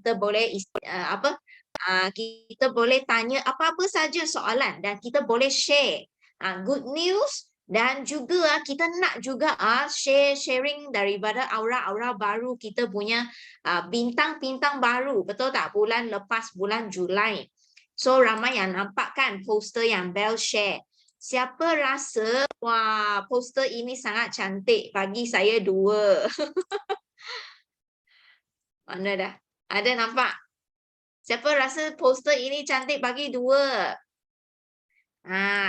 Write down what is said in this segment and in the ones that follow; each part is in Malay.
kita boleh kita boleh tanya apa-apa saja soalan dan kita boleh share good news dan juga kita nak juga sharing daripada aura-aura baru kita punya bintang-bintang baru, betul tak? Bulan lepas bulan Julai. So ramai yang nampak kan poster yang Bel share. Siapa rasa wah poster ini sangat cantik, bagi saya 2. Mana dah? Ada nampak? Siapa rasa poster ini cantik, bagi 2.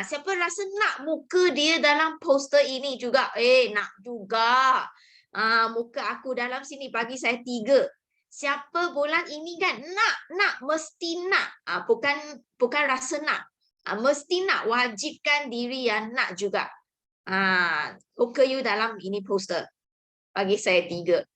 Siapa rasa nak muka dia dalam poster ini juga? Nak juga. Muka aku dalam sini, bagi saya 3. Siapa bulan ini kan nak mesti nak. Bukan rasa nak. Mesti nak, wajibkan diri yang nak juga. Muka you dalam ini poster. Bagi saya 3.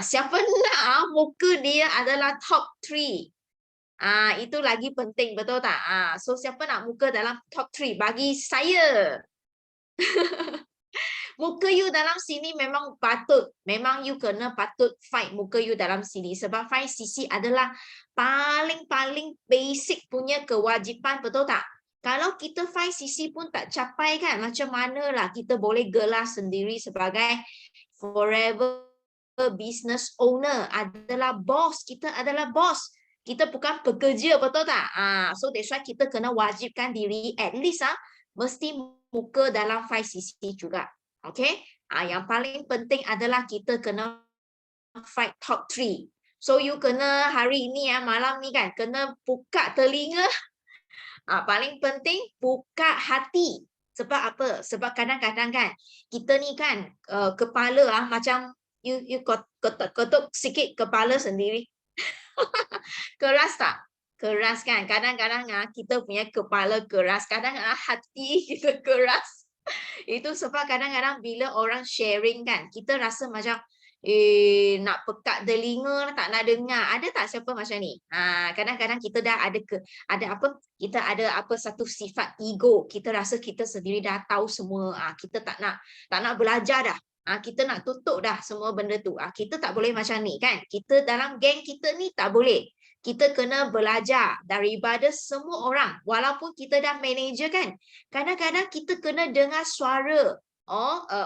Siapa nak muka dia adalah top 3. Itu lagi penting, betul tak? So siapa nak muka dalam top 3? Bagi saya. Muka you dalam sini memang patut. Memang you kena patut fight muka you dalam sini. Sebab 5cc adalah paling-paling basic punya kewajipan, betul tak? Kalau kita 5cc pun tak capai kan, macam manalah kita boleh gelar sendiri sebagai forever business owner, adalah bos. Kita adalah bos. Kita bukan pekerja, betul tak? So that's why kita kena wajibkan diri at least mesti muka dalam 5cc juga. Okay? Yang paling penting adalah kita kena fight top 3. So you kena hari ini malam ni kan kena buka telinga. Paling penting buka hati. Sebab apa? Sebab kadang-kadang kan kita ni kan kepala macam you ketuk sikit kepala sendiri. Keras tak? Keras kan? Kadang-kadang kita punya kepala keras, kadang-kadang hati kita keras. Itu sebab kadang-kadang bila orang sharing kan, kita rasa macam nak pekat telinga, tak nak dengar. Ada tak siapa macam ni? Kadang-kadang kita dah kita ada satu sifat ego. Kita rasa kita sendiri dah tahu semua. Kita tak nak belajar dah. Kita nak tutup dah semua benda tu. Kita tak boleh macam ni kan? Kita dalam geng kita ni tak boleh. Kita kena belajar daripada semua orang. Walaupun kita dah manager kan. Kadang-kadang kita kena dengar suara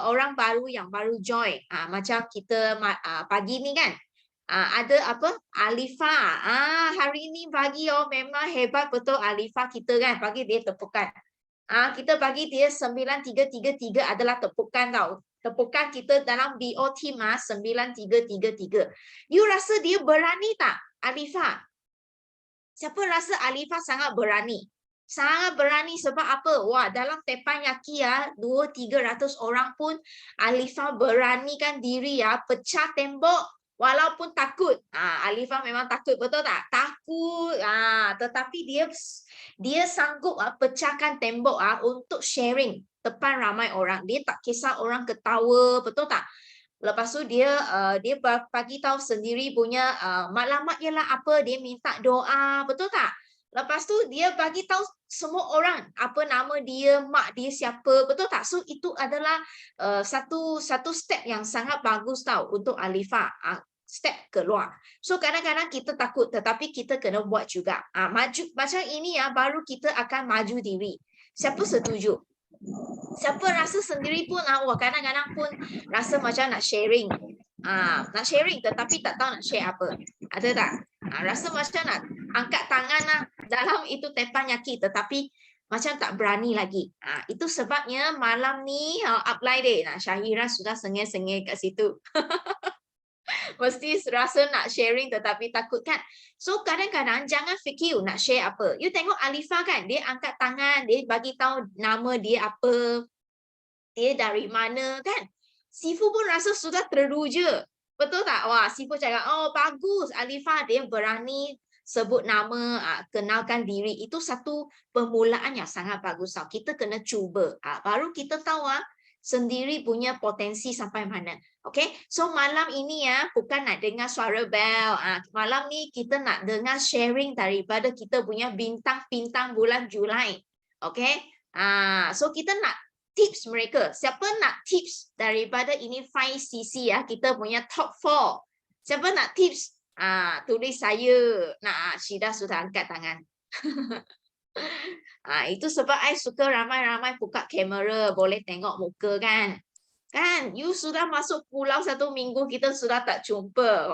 orang baru yang baru join. Macam kita pagi ni kan. Ada Alifa. Hari ni pagi memang hebat betul Alifa kita kan. Pagi dia tepukan. Kita bagi dia 9333 adalah tepukan tau. Tepukan kita dalam BO team 9333. You rasa dia berani tak, Alifa? Siapa rasa Alifa sangat berani? Sangat berani sebab apa? Wah, dalam teppanyaki 200-300 orang pun Alifa beranikan diri pecah tembok. Walaupun takut. Alifa memang takut, betul tak? Takut. Tetapi dia sanggup pecahkan tembok untuk sharing depan ramai orang. Dia tak kisah orang ketawa, betul tak? Lepas tu dia bagi tahu sendiri punya maklumat ialah apa, dia minta doa, betul tak? Lepas tu dia bagi tahu semua orang apa nama dia, mak dia siapa, betul tak? So itu adalah satu step yang sangat bagus tau untuk Alifa. Step keluar. So kadang-kadang kita takut tetapi kita kena buat juga. Maju macam ini baru kita akan maju diri. Siapa setuju? Siapa rasa sendiri pun kadang-kadang pun rasa macam nak sharing. Nak sharing tetapi tak tahu nak share apa. Ada tak? Rasa macam nak angkat tangan dalam itu teppanyaki tetapi macam tak berani lagi. Itu sebabnya malam ni upline dia. Syahira sudah sengih-sengih kat situ. Mesti rasa nak sharing tetapi takut kan. So kadang-kadang jangan fikir nak share apa. You tengok Alifa kan, dia angkat tangan, dia bagi tahu nama dia apa, dia dari mana kan. Sifu pun rasa sudah teruja. Betul tak? Wah, Sifu cakap, oh bagus Alifa dia berani sebut nama, kenalkan diri. Itu satu permulaan yang sangat bagus. Kita kena cuba. Baru kita tahu sendiri punya potensi sampai mana. Okay, so malam ini bukan nak dengar suara bel. Malam ni kita nak dengar sharing daripada kita punya bintang-bintang bulan Julai. Okay, so kita nak tips mereka. Siapa nak tips daripada ini 5cc kita punya top 4? Siapa nak tips Tulis saya. Nah, Syida sudah angkat tangan. Itu sebab I suka ramai-ramai buka kamera, boleh tengok muka kan. Kan, you sudah masuk pulau 1 minggu, kita sudah tak jumpa.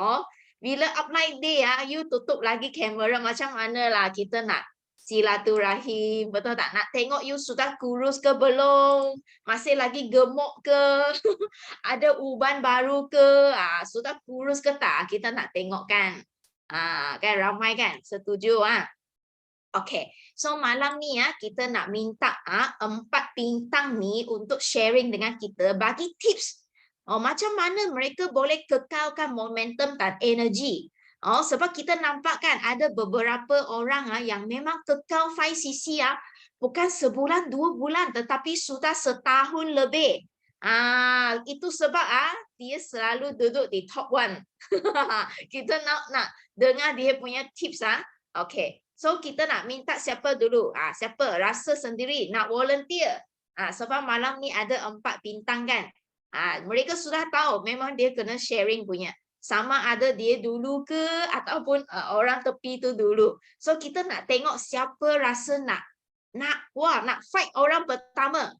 Bila apply day you tutup lagi kamera, macam mana lah kita nak silaturahim, betul tak? Nak tengok you sudah kurus ke belum, masih lagi gemuk ke, ada uban baru ke, sudah kurus ke tak, kita nak tengok kan. Kan ramai kan, setuju Okay, so malam ni kita nak minta 4 bintang ni untuk sharing dengan kita, bagi tips macam mana mereka boleh kekalkan momentum dan energi. Sebab kita nampak kan ada beberapa orang yang memang kekal 5cc bukan sebulan 2 bulan tetapi sudah setahun lebih. Itu sebab dia selalu duduk di top 1. Kita nak dengar dia punya tips Okay. So kita nak minta siapa dulu? Siapa rasa sendiri nak volunteer? Sebab malam ni ada 4 bintang kan. Mereka sudah tahu memang dia kena sharing punya. Sama ada dia dulu ke ataupun orang tepi tu dulu. So kita nak tengok siapa rasa nak fight orang pertama.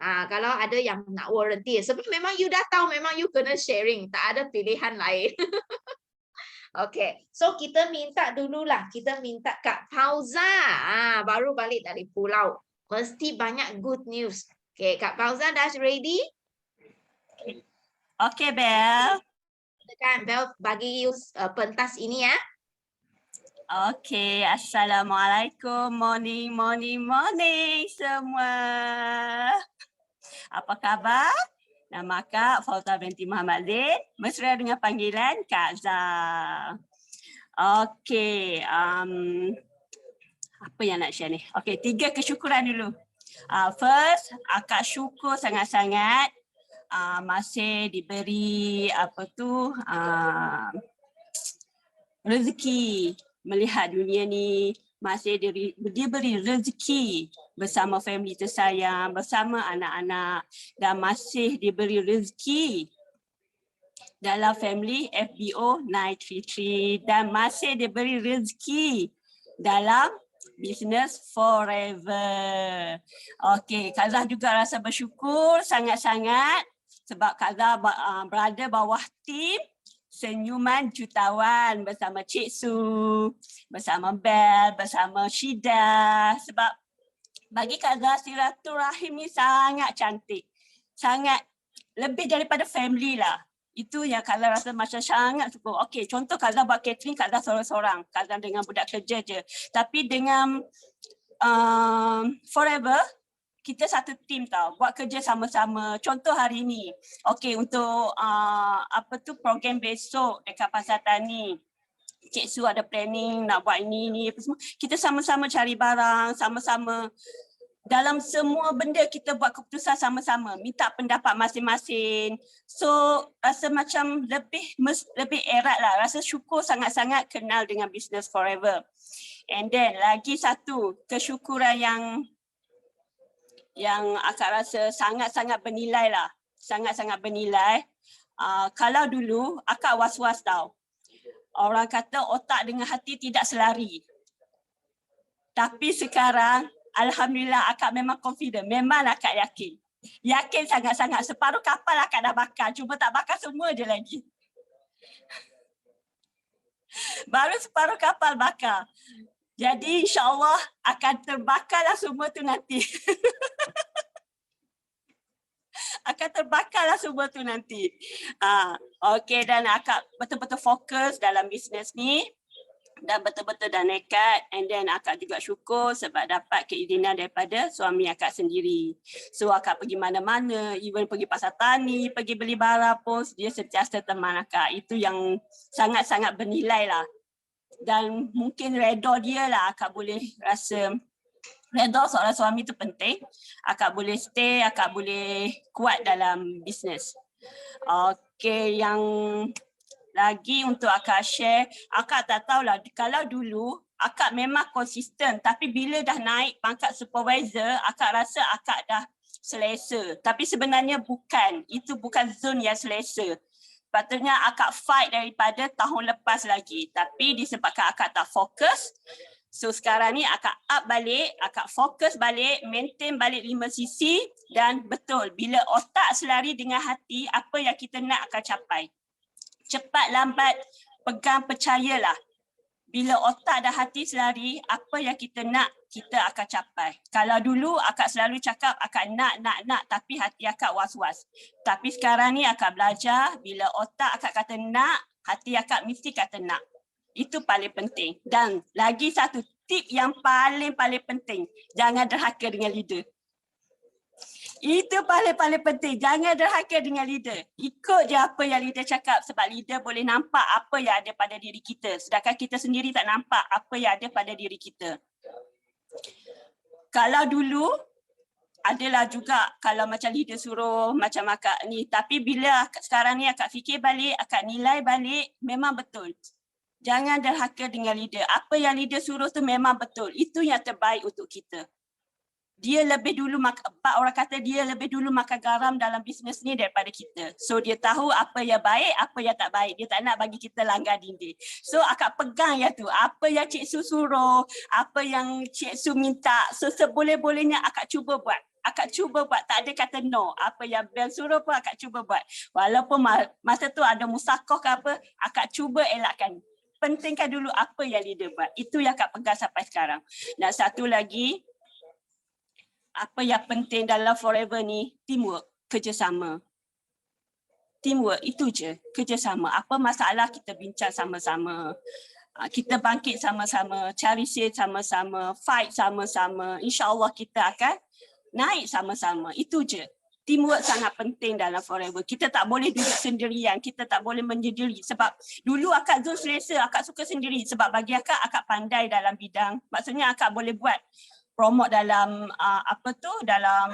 Kalau ada yang nak volunteer. Sebab memang you dah tahu memang you kena sharing. Tak ada pilihan lain. Okay, so kita minta dululah. Kita minta Kak Fauza. Baru balik dari pulau. Mesti banyak good news. Okay, Kak Fauza dah ready? Okay, Bel. Kan, Bel bagi you pentas ini Okay, Assalamualaikum. Morning semua. Apa khabar? Nama Kak Fauza binti Muhammad Zain, mesra dengan panggilan Kak Zah. Okey, apa yang nak share ni? Okey, 3 kesyukuran dulu. First, Akak syukur sangat-sangat masih diberi rezeki melihat dunia ni, masih diberi rezeki bersama family tersayang, bersama anak-anak, dan masih diberi rezeki dalam family FBO 933 dan masih diberi rezeki dalam business forever. Okey, Kak Zah juga rasa bersyukur sangat-sangat sebab Kak Zah berada bawah tim Senyuman Jutawan bersama Cik Su, bersama Bel, bersama Syida. Sebab bagi Kak Zah silaturahim ni sangat cantik. Sangat lebih daripada family lah. Itu yang Kak Zah rasa macam sangat syukur. Okey, contoh Kak Zah buat catering, Kak Zah seorang-seorang. Kak Zah dengan budak kerja je. Tapi dengan Forever, kita satu tim tau, buat kerja sama-sama. Contoh hari ni, okey untuk program besok dekat Pasar Tani. Cik Su ada planning nak buat ini apa semua. Kita sama-sama cari barang, sama-sama dalam semua benda kita buat keputusan sama-sama, minta pendapat masing-masing. So rasa macam lebih erat lah, rasa syukur sangat-sangat kenal dengan Business Forever. And then lagi satu kesyukuran yang akak rasa sangat-sangat bernilai lah. Sangat-sangat bernilai. Kalau dulu akak was-was tau. Orang kata otak dengan hati tidak selari. Tapi sekarang alhamdulillah akak memang confident. Memang akak yakin. Yakin sangat-sangat. Separuh kapal akak dah bakar. Cuma tak bakar semua je lagi. Baru separuh kapal bakar. Jadi insyaAllah akan terbakarlah semua tu nanti. Akan terbakarlah semua tu nanti. Okey, dan akak betul-betul fokus dalam bisnes ni. Dan betul-betul dah nekat. And then akak juga syukur sebab dapat keizinan daripada suami akak sendiri. So akak pergi mana-mana, even pergi pasar tani, pergi beli barang pun, dia sentiasa teman akak. Itu yang sangat-sangat bernilai lah. Dan mungkin redha dia lah akak boleh rasa redha seorang suami tu penting. Akak boleh stay, akak boleh kuat dalam bisnes. Okey, yang lagi untuk akak share, akak tak tahulah kalau dulu akak memang konsisten tapi bila dah naik pangkat supervisor, akak rasa akak dah selesa. Tapi sebenarnya bukan, itu bukan zon yang selesa. Patutnya akak fight daripada tahun lepas lagi. Tapi disebabkan akak tak fokus, so sekarang ni akak up balik, akak fokus balik, maintain balik 5 sisi dan betul bila otak selari dengan hati, apa yang kita nak akan capai. Cepat lambat, pegang percayalah. Bila otak dan hati selari, apa yang kita nak, kita akan capai. Kalau dulu akak selalu cakap akak nak, tapi hati akak was-was. Tapi sekarang ni akak belajar, bila otak akak kata nak, hati akak mesti kata nak. Itu paling penting. Dan lagi satu tip yang paling penting, jangan derhaka dengan leader. Itu paling penting. Jangan derhaka dengan leader. Ikut je apa yang leader cakap sebab leader boleh nampak apa yang ada pada diri kita. Sedangkan kita sendiri tak nampak apa yang ada pada diri kita. Kalau dulu adalah juga kalau macam leader suruh macam akak ni. Tapi bila sekarang ni akak fikir balik, akak nilai balik, memang betul. Jangan derhaka dengan leader. Apa yang leader suruh tu memang betul. Itu yang terbaik untuk kita. Dia lebih dulu orang kata dia lebih dulu makan garam dalam bisnes ni daripada kita. So dia tahu apa yang baik, apa yang tak baik. Dia tak nak bagi kita langgar dinding. So akak pegang ya tu. Apa yang Cik Su suruh, apa yang Cik Su minta. So seboleh-bolehnya akak cuba buat. Akak cuba buat, tak ada kata no. Apa yang Bel suruh pun akak cuba buat. Walaupun masa tu ada musakoh ke apa, akak cuba elakkan. Pentingkan dulu apa yang leader buat. Itu yang akak pegang sampai sekarang. Dan satu lagi, apa yang penting dalam forever ni, teamwork, kerjasama. Teamwork, itu je, kerjasama. Apa masalah kita bincang sama-sama. Kita bangkit sama-sama, cari share sama-sama, fight sama-sama. InsyaAllah kita akan naik sama-sama. Itu je. Teamwork sangat penting dalam forever. Kita tak boleh duduk sendirian, kita tak boleh menyendiri. Sebab dulu akak zon selesa, akak suka sendiri. Sebab bagi akak pandai dalam bidang. Maksudnya akak boleh buat promote dalam dalam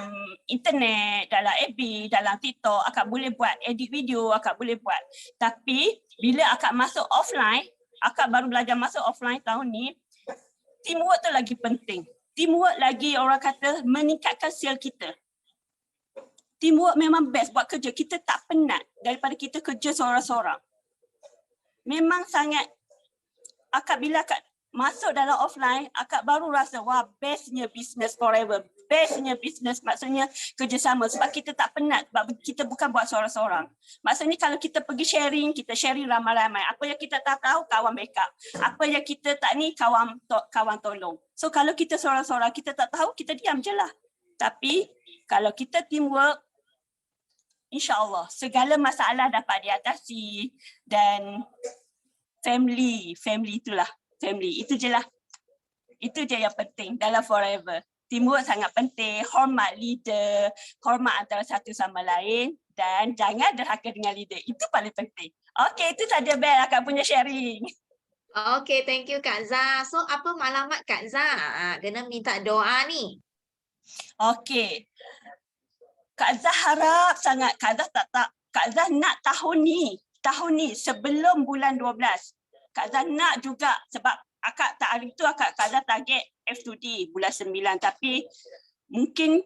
internet, dalam FB, dalam TikTok, akak boleh buat edit video, akak boleh buat. Tapi bila akak masuk offline, akak baru belajar masuk offline tahun ni, teamwork tu lagi penting. Teamwork lagi orang kata meningkatkan skill kita. Teamwork memang best buat kerja. Kita tak penat daripada kita kerja seorang-seorang. Memang sangat, bila akak masuk dalam offline, akak baru rasa wah bestnya business forever. Bestnya business maksudnya kerjasama sebab kita tak penat sebab kita bukan buat seorang-seorang. Maksudnya kalau kita pergi sharing, kita sharing ramai-ramai. Apa yang kita tak tahu, kawan backup. Apa yang kita tak ni, kawan tolong. So kalau kita seorang-seorang, kita tak tahu, kita diam je lah. Tapi kalau kita teamwork, InsyaAllah segala masalah dapat diatasi dan family itulah. Family, itu je lah. Itu je yang penting dalam forever. Teamwork sangat penting, hormat leader, hormat antara satu sama lain dan jangan derhaka dengan leader. Itu paling penting. Okey, itu saja Bel akak punya sharing. Okay, thank you Kak Zah. So apa maklumat Kak Zah? Kena minta doa ni. Okey. Kak Zah harap sangat, Kak Zah nak tahun ni sebelum bulan 12. Kak Zah nak juga sebab akak tak hari tu Kak Zah target F2D bulan 9 tapi mungkin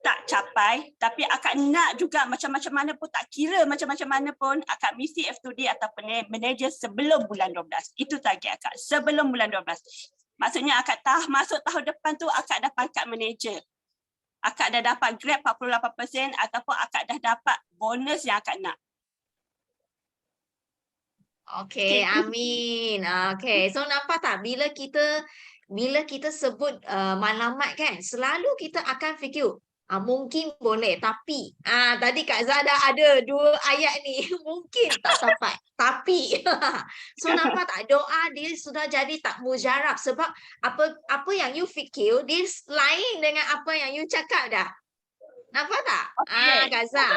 tak capai tapi akak nak juga macam mana pun tak kira macam mana pun akak mesti F2D atau manager sebelum bulan 12. Itu target akak sebelum bulan 12. Maksudnya akak masuk tahun depan tu akak dah pangkat manager. Akak dah dapat grade 48% ataupun akak dah dapat bonus yang akak nak. Okay, amin. Okay, so nampak tak bila kita sebut maklumat kan, selalu kita akan fikir mungkin boleh tapi tadi Kak Zah dah ada 2 ayat ni mungkin tak dapat tapi so nampak tak doa dia sudah jadi tak mujarab sebab apa yang you fikir dia lain dengan apa yang you cakap dah. Nampak tak? Okay. Kak Zah,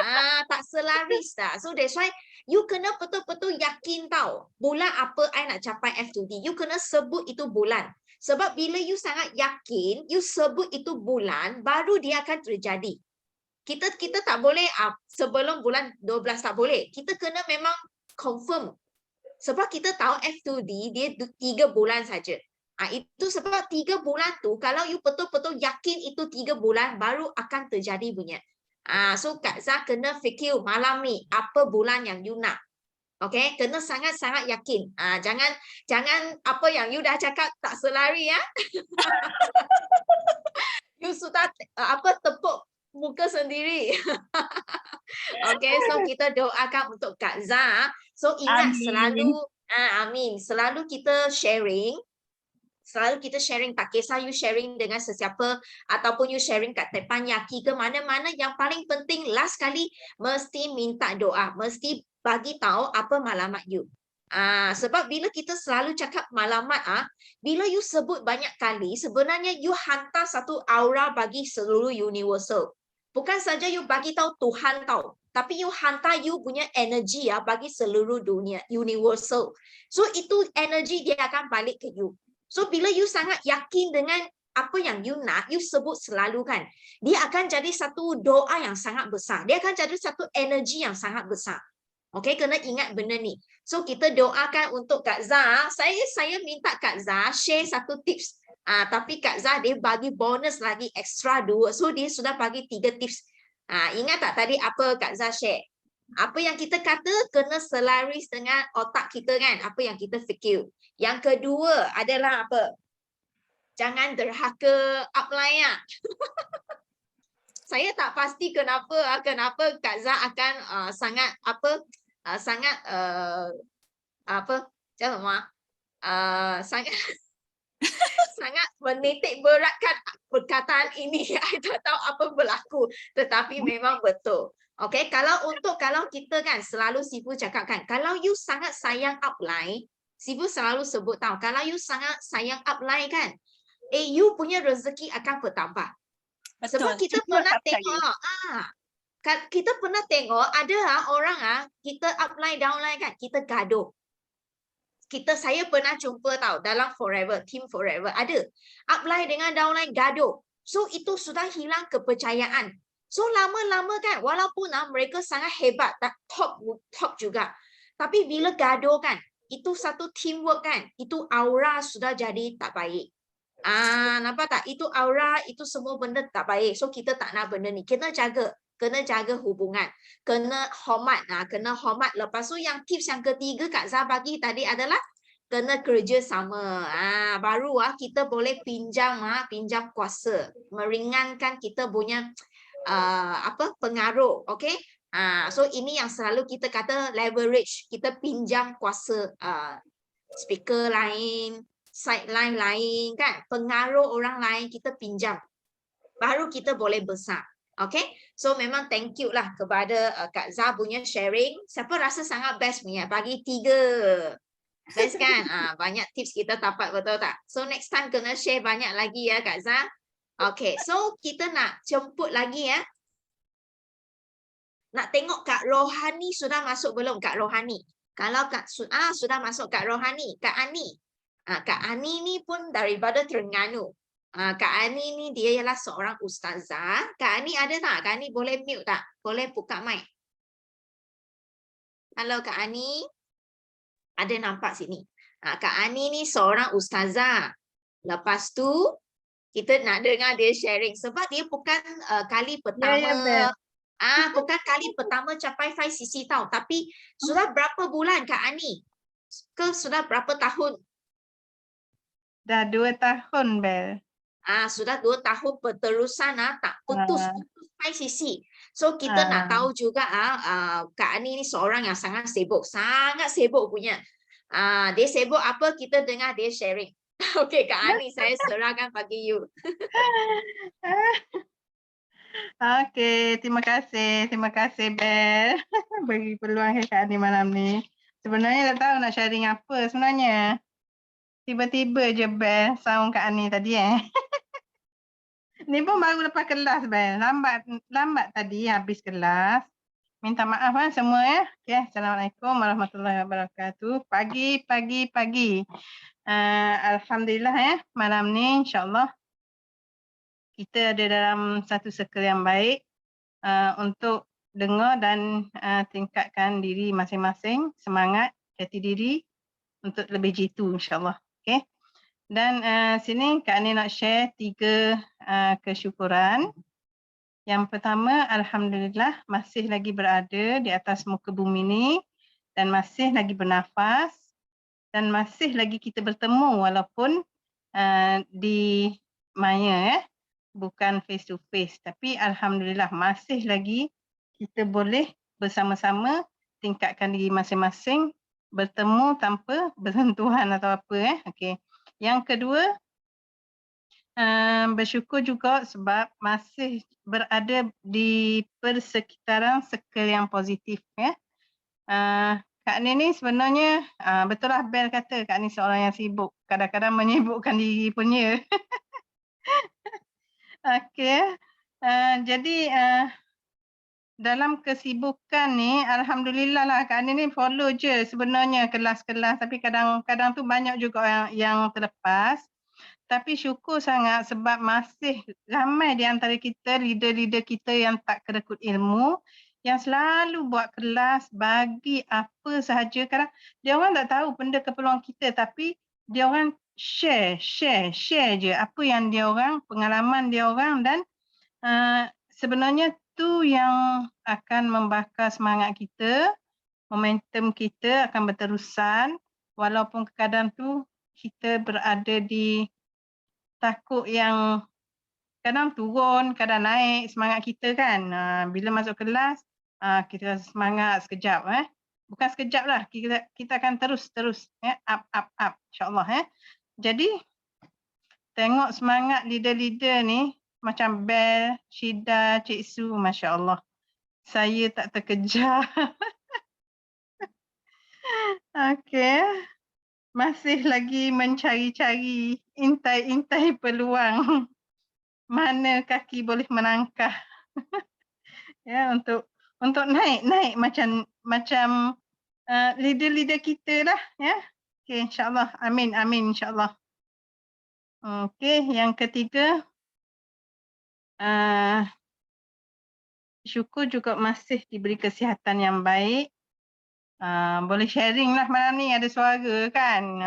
tak selaris dah. So that's why you kena betul-betul yakin tau. Bulan apa I nak capai F2D. You kena sebut itu bulan. Sebab bila you sangat yakin, you sebut itu bulan, baru dia akan terjadi. Kita tak boleh sebelum bulan 12 tak boleh. Kita kena memang confirm. Sebab kita tahu F2D dia 3 bulan saja. Itu sebab 3 bulan tu kalau you betul-betul yakin itu 3 bulan baru akan terjadi punya. So Kak Zah kena fikir malam ni apa bulan yang you nak. Okay, kena sangat-sangat yakin. Jangan apa yang you dah cakap tak selari ya. You sudah tepuk muka sendiri. Okay, so kita doakan untuk Kak Zah. So ingat selalu, amin. Selalu kita sharing. Selalu kita sharing, tak kisah you sharing dengan sesiapa ataupun you sharing kat teppanyaki ke mana-mana, yang paling penting last kali mesti minta doa, mesti bagi tahu apa malamat you. Sebab bila kita selalu cakap malamat, bila you sebut banyak kali, sebenarnya you hantar satu aura bagi seluruh universal. Bukan saja you bagi tahu Tuhan tahu, tapi you hantar you punya energi bagi seluruh dunia, universal. So itu energi dia akan balik ke you. So bila you sangat yakin dengan apa yang you nak, you sebut selalu kan, dia akan jadi satu doa yang sangat besar. Dia akan jadi satu energi yang sangat besar. Okay, kena ingat benda ni. So kita doakan untuk Kak Zah. Saya minta Kak Zah share satu tips. Tapi Kak Zah dia bagi bonus lagi extra 2. So dia sudah bagi 3 tips. Ingat tak tadi apa Kak Zah share? Apa yang kita kata kena selaris dengan otak kita kan, apa yang kita fikir. Yang kedua adalah apa? Jangan derhaka upline. Saya tak pasti kenapa Kak Zah akan sangat sangat sangat menitik beratkan perkataan ini. Saya tak tahu apa berlaku, tetapi memang betul. Okay, kalau kita kan selalu Sifu cakap kan, kalau you sangat sayang upline, Sifu selalu sebut tahu, kalau you sangat sayang upline kan, you punya rezeki akan bertambah. Sebab kita pernah tengok, kita pernah tengok ada orang kita upline downline kan, kita gaduh. Saya pernah jumpa tahu dalam Forever, Team Forever ada upline dengan downline gaduh. So itu sudah hilang kepercayaan. So lama-lama kan, walaupun mereka sangat hebat, top juga. Tapi bila gaduh kan, itu satu teamwork kan, itu aura sudah jadi tak baik. Nampak tak? Itu aura, itu semua benda tak baik. So kita tak nak benda ni. Kena jaga hubungan, kena hormat. Kena hormat. Lepas tu yang tips yang ketiga Kak Zah bagi tadi adalah kena kerjasama. Baru kita boleh pinjam kuasa, meringankan kita punya pengaruh. Okay, so ini yang selalu kita kata leverage, kita pinjam kuasa speaker lain, sideline lain kan, pengaruh orang lain kita pinjam, baru kita boleh besar. Okay, so memang thank you lah kepada Kak Zah punya sharing. Siapa rasa sangat best punya? Bagi 3. Best kan? Banyak tips kita dapat, betul tak? So next time kena share banyak lagi ya Kak Zah. Okay, so kita nak jemput lagi ya. Nak tengok Kak Rohani sudah masuk belum Kak Rohani? Kalau sudah masuk Kak Rohani, Kak Ani. Kak Ani ni pun daripada Terengganu. Kak Ani ni dia ialah seorang ustazah. Kak Ani ada tak? Kak Ani boleh mute tak? Boleh buka mic. Halo Kak Ani. Ada nampak sini. Kak Ani ni seorang ustazah. Lepas tu kita nak dengar dia sharing sebab dia bukan kali pertama. Bukan kali pertama capai 5cc tau, tapi sudah berapa bulan Kak Ani? Sudah berapa tahun? Dah 2 tahun, Bel. Sudah 2 tahun berterusan tak putus 5cc. So kita nak tahu juga Kak Ani ni seorang yang sangat sibuk punya. Dia sibuk apa, kita dengar dia sharing. Okey Kak Ani, saya serahkan bagi you. Okey, terima kasih Bel bagi peluang Kak Ani malam ni. Sebenarnya tak tahu nak sharing apa sebenarnya. Tiba-tiba je Bel sound Kak Ani tadi Ni pun baru lepas kelas Bel. Lambat tadi habis kelas. Minta maaf semua Okay, Assalamualaikum warahmatullahi wabarakatuh. Pagi. Alhamdulillah malam ni insya-Allah kita ada dalam satu circle yang baik untuk dengar dan tingkatkan diri masing-masing, semangat, jati diri untuk lebih jitu insya-Allah. Okey. Dan sini Kak Ani nak share 3 kesyukuran. Yang pertama, alhamdulillah masih lagi berada di atas muka bumi ni dan masih lagi bernafas dan masih lagi kita bertemu walaupun di maya bukan face to face, tapi alhamdulillah masih lagi kita boleh bersama-sama tingkatkan diri masing-masing, bertemu tanpa bersentuhan atau apa. Okey. Yang kedua, bersyukur juga sebab masih berada di persekitaran circle yang positif ya. Kak Ni ni sebenarnya betul lah Bel kata Kak Ni seorang yang sibuk, kadang-kadang menyibukkan diri punya. Okey. Jadi dalam kesibukan ni alhamdulillah lah Kak Ni ni follow je sebenarnya kelas-kelas, tapi kadang-kadang tu banyak juga yang terlepas. Tapi syukur sangat sebab masih ramai di antara kita, leader-leader kita yang tak kerekut ilmu, yang selalu buat kelas, bagi apa sahaja. Kadang dia orang tak tahu benda keperluan kita, tapi dia orang share je apa yang dia orang, pengalaman dia orang, dan sebenarnya tu yang akan membakar semangat kita, momentum kita akan berterusan walaupun kadang tu kita berada di takut yang kadang turun, kadang naik semangat kita kan. Bila masuk kelas, kita semangat sekejap. Bukan sekejap lah, kita akan terus up, insyaAllah. Jadi, tengok semangat leader-leader ni, macam Bel, Syida, Cik Su, Masya Allah. Saya tak terkejar. Okey. Masih lagi mencari-cari, intai peluang. Mana kaki boleh melangkah. Ya, untuk naik macam leader-leader kita lah ya. Okey, insya-Allah. Amin insya-Allah. Okey, yang ketiga, syukur juga masih diberi kesihatan yang baik. Boleh sharing lah malam ni, ada suara kan.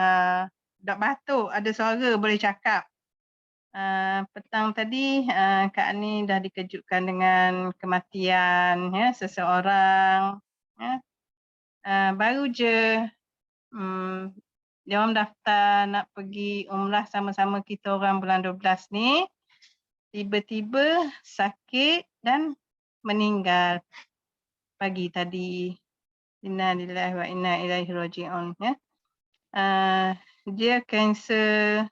Tak batuk, ada suara, boleh cakap. Petang tadi Kak Ni dah dikejutkan dengan kematian ya seseorang. Baru je dia orang daftar nak pergi umrah sama-sama kita orang bulan 12 ni. Tiba-tiba sakit dan meninggal pagi tadi. Inna lillahi wa inna ilaihi raji'un ya. Dia kanser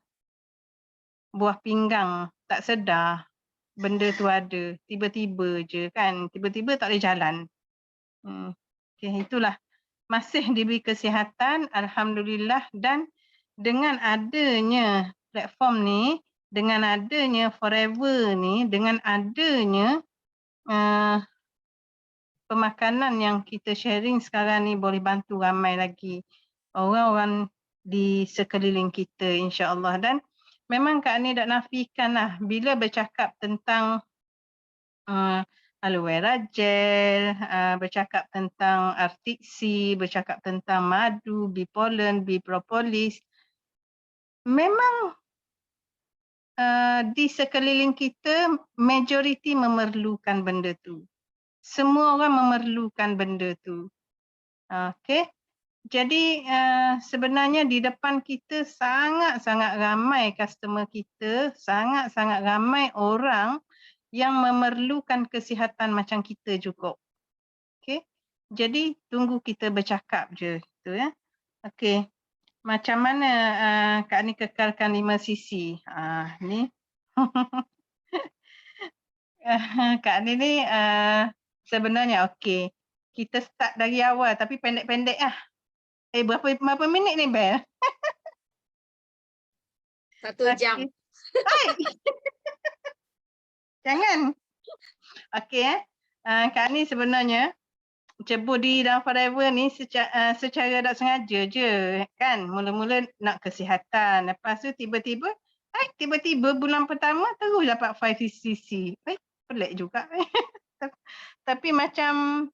buah pinggang, tak sedar benda tu ada, tiba-tiba je kan, tiba-tiba tak boleh jalan. Okay, itulah, masih diberi kesihatan, alhamdulillah, dan dengan adanya platform ni, dengan adanya Forever ni, dengan adanya pemakanan yang kita sharing sekarang ni boleh bantu ramai lagi orang-orang di sekeliling kita insya-Allah. Dan memang Kak Ni tak nafikan lah bila bercakap tentang aloe vera gel, bercakap tentang Arctic Sea, bercakap tentang madu, bee pollen, bee propolis. Memang di sekeliling kita majoriti memerlukan benda tu. Semua orang memerlukan benda tu. Okey. Jadi sebenarnya di depan kita sangat-sangat ramai customer kita, sangat-sangat ramai orang yang memerlukan kesihatan macam kita juga. Okey. Jadi tunggu kita bercakap je gitu ya. Okey. Macam mana Kak Ni kekalkan 5 cc? Ni. Kak Ni ni sebenarnya okey. Kita start dari awal tapi pendek-pendek lah. Berapa minit ni Bel? 1 jam. Jangan. Okey Kak Ni sebenarnya cebur di dalam Forever ni secara tak sengaja je kan. Mula-mula nak kesihatan. Lepas tu tiba-tiba bulan pertama terus dapat 5cc. Pelik juga. Tapi macam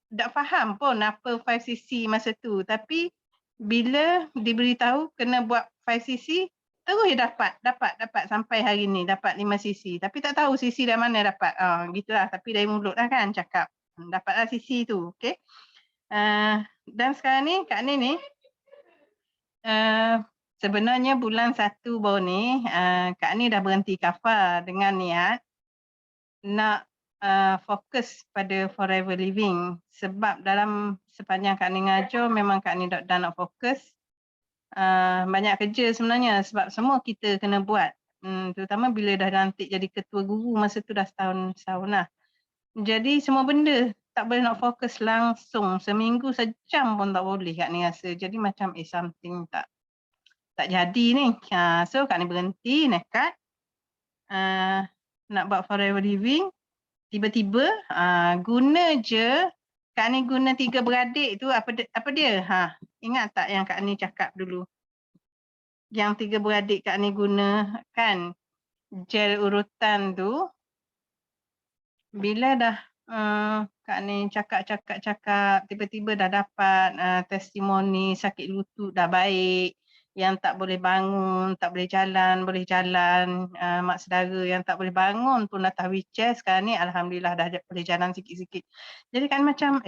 tak faham pun apa 5cc masa tu. Tapi bila diberitahu kena buat 5cc, terus dapat sampai hari ni dapat 5cc. Tapi tak tahu cc dari mana dapat. Gitulah, tapi dari mulut lah kan cakap. Dapatlah cc tu. Okey. Dan sekarang ni Kak Ni ni sebenarnya bulan 1 baru ni Kak Ni dah berhenti kafar dengan niat nak fokus pada forever living, sebab dalam sepanjang Kak Ni ngajar memang Kak Ni dah nak fokus. Banyak kerja sebenarnya sebab semua kita kena buat, terutama bila dah lantik jadi ketua guru, masa tu dah setahun lah. Jadi semua benda tak boleh nak fokus langsung, seminggu sejam pun tak boleh Kak Ni rasa. Jadi macam something tak jadi ni. So Kak Ni berhenti, nekat nak buat forever living. Tiba-tiba guna je, Kak Ni guna 3 beradik tu apa dia? Ingat tak yang Kak Ni cakap dulu? Yang 3 beradik Kak Ni guna kan gel urutan tu, bila dah Kak Ni cakap, tiba-tiba dah dapat testimoni sakit lutut dah baik, yang tak boleh bangun, tak boleh jalan, mak saudara yang tak boleh bangun pun atas wheelchair, sekarang ni alhamdulillah dah boleh jalan sikit-sikit. Jadi kan macam